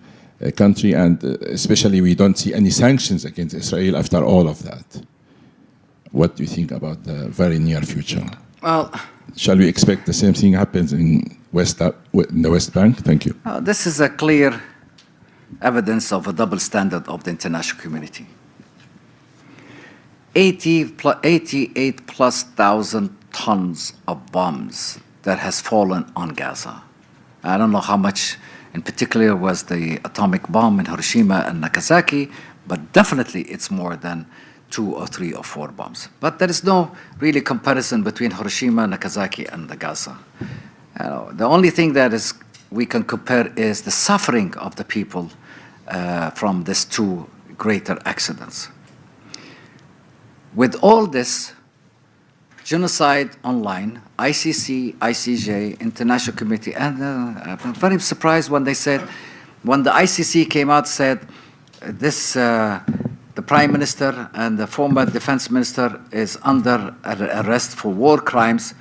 S4: country, and especially we don't see any sanctions against Israel after all of that? What do you think about the very near future?
S3: Well,
S4: shall we expect the same thing happens in the West Bank? Thank you.
S3: This is a clear evidence of a double standard of the international community. 88 plus thousand tons of bombs that has fallen on Gaza. I don't know how much in particular was the atomic bomb in Hiroshima and Nagasaki, but definitely it's more than 2 or 3 or 4 bombs. But there is no really comparison between Hiroshima, Nagasaki, and the Gaza. The only thing that we can compare is the suffering of the people from these 2 greater accidents. With all this, genocide online, ICC, ICJ, International Committee, and I'm very surprised when they said, when the ICC came out said, the Prime Minister and the former Defense Minister is under arrest for war crimes.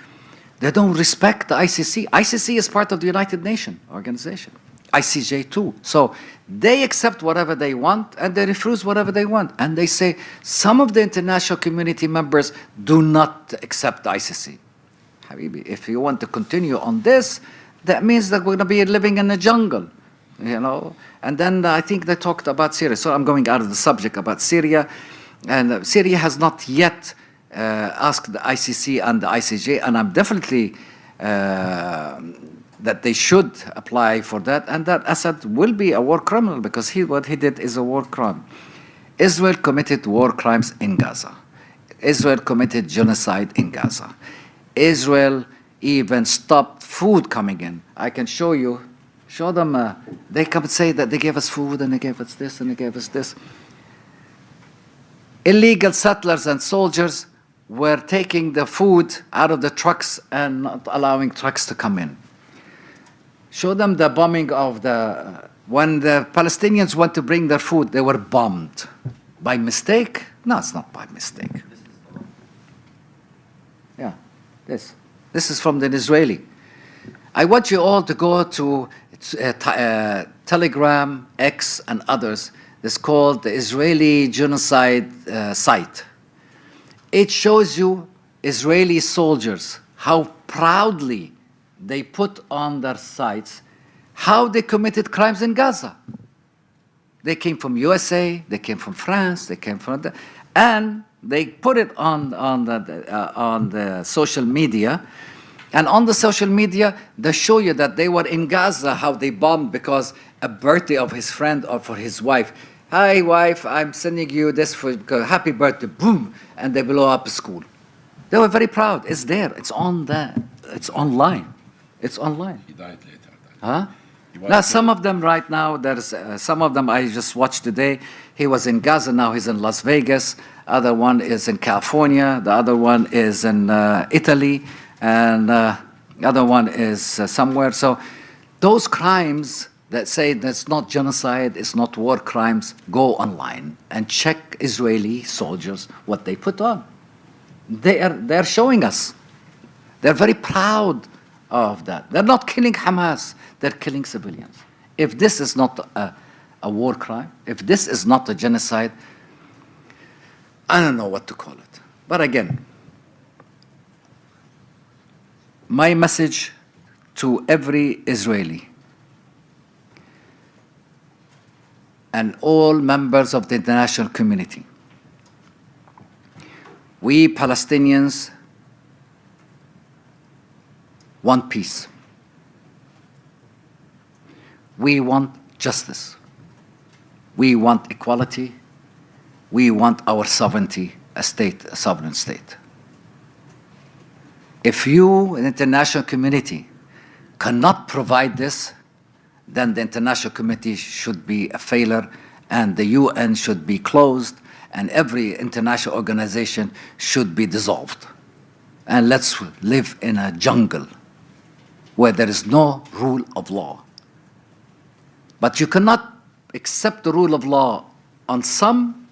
S3: They don't respect the ICC. ICC is part of the United Nations organization. ICJ too. So they accept whatever they want and they refuse whatever they want. And they say some of the international community members do not accept the ICC. Habibi, if you want to continue on this, that means that we're going to be living in a jungle, you know. And then I think they talked about Syria. So I'm going out of the subject about Syria. And Syria has not yet asked the ICC and the ICJ, and I'm definitely that they should apply for that, and that Assad will be a war criminal because what he did is a war crime. Israel committed war crimes in Gaza. Israel committed genocide in Gaza. Israel even stopped food coming in. I can show you. Show them, they come and say that they gave us food and they gave us this and they gave us this. Illegal settlers and soldiers were taking the food out of the trucks and not allowing trucks to come in. Show them the bombing of when the Palestinians went to bring their food, they were bombed. By mistake? No, it's not by mistake. Yeah, this is from the Israeli. I want you all to go to Telegram, X, and others. It's called the Israeli Genocide site. It shows you Israeli soldiers, how proudly they put on their sites how they committed crimes in Gaza. They came from USA, they came from France, they came from and they put it on the social media. And on the social media, they show you that they were in Gaza, how they bombed because a birthday of his friend or for his wife. Hi, wife, I'm sending you this for happy birthday. Boom, and they blow up a school. They were very proud. It's there. It's it's online. It's online.
S4: He died later.
S3: Huh? Now, some of them right now, there's some of them I just watched today. He was in Gaza, now he's in Las Vegas. Other one is in California. The other one is in Italy. And the other one is somewhere. So those crimes that say that's not genocide, it's not war crimes, go online and check Israeli soldiers, what they put on. They're showing us. They're very proud of that. They're not killing Hamas, they're killing civilians. If this is not a war crime, if this is not a genocide, I don't know what to call it. But again, my message to every Israeli and all members of the international community, we Palestinians want peace. We want justice. We want equality. We want our sovereignty, a sovereign state. If you, an international community, cannot provide this, then the international community should be a failure and the UN should be closed and every international organization should be dissolved. And let's live in a jungle where there is no rule of law. But you cannot accept the rule of law on some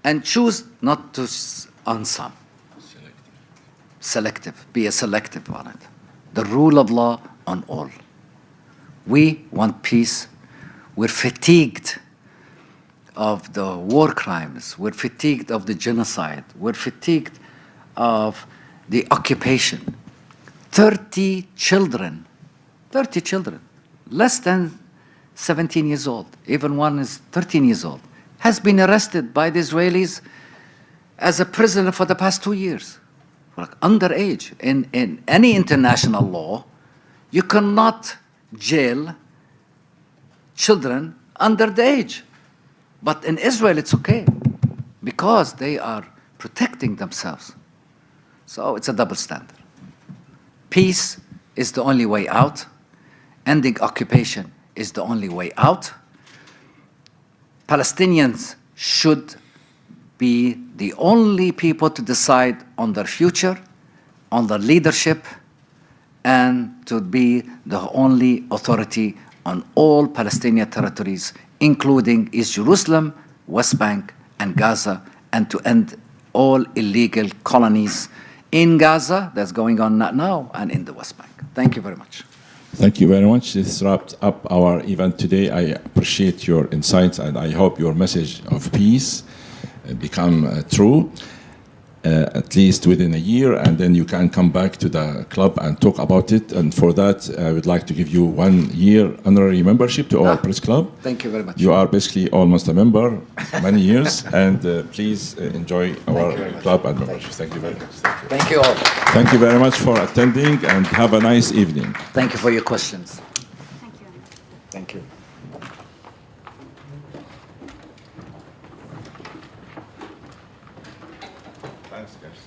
S3: and choose not to on some. Be a selective on it. The rule of law on all. We want peace. We're fatigued of the war crimes. We're fatigued of the genocide. We're fatigued of the occupation. 30 children, less than 17 years old, even one is 13 years old, has been arrested by the Israelis as a prisoner for the past 2 years. Like underage. In any international law, you cannot jail children under the age. But in Israel, it's okay because they are protecting themselves. So it's a double standard. Peace is the only way out. Ending occupation is the only way out. Palestinians should be the only people to decide on their future, on their leadership, and to be the only authority on all Palestinian territories, including East Jerusalem, West Bank, and Gaza, and to end all illegal colonies in Gaza that's going on now and in the West Bank. Thank you very much.
S4: Thank you very much. This wraps up our event today. I appreciate your insights and I hope your message of peace become true, at least within a year, and then you can come back to the club and talk about it. And for that, I would like to give you 1 year honorary membership to our press club.
S3: Thank you very much.
S4: You are basically almost a member, many years, and please enjoy our club and membership. Thank you very much.
S3: Thank you all.
S4: Thank you very much for attending and have a nice evening.
S3: Thank you for your questions.
S2: Thank you.
S3: Thank you.
S4: Thanks, guys.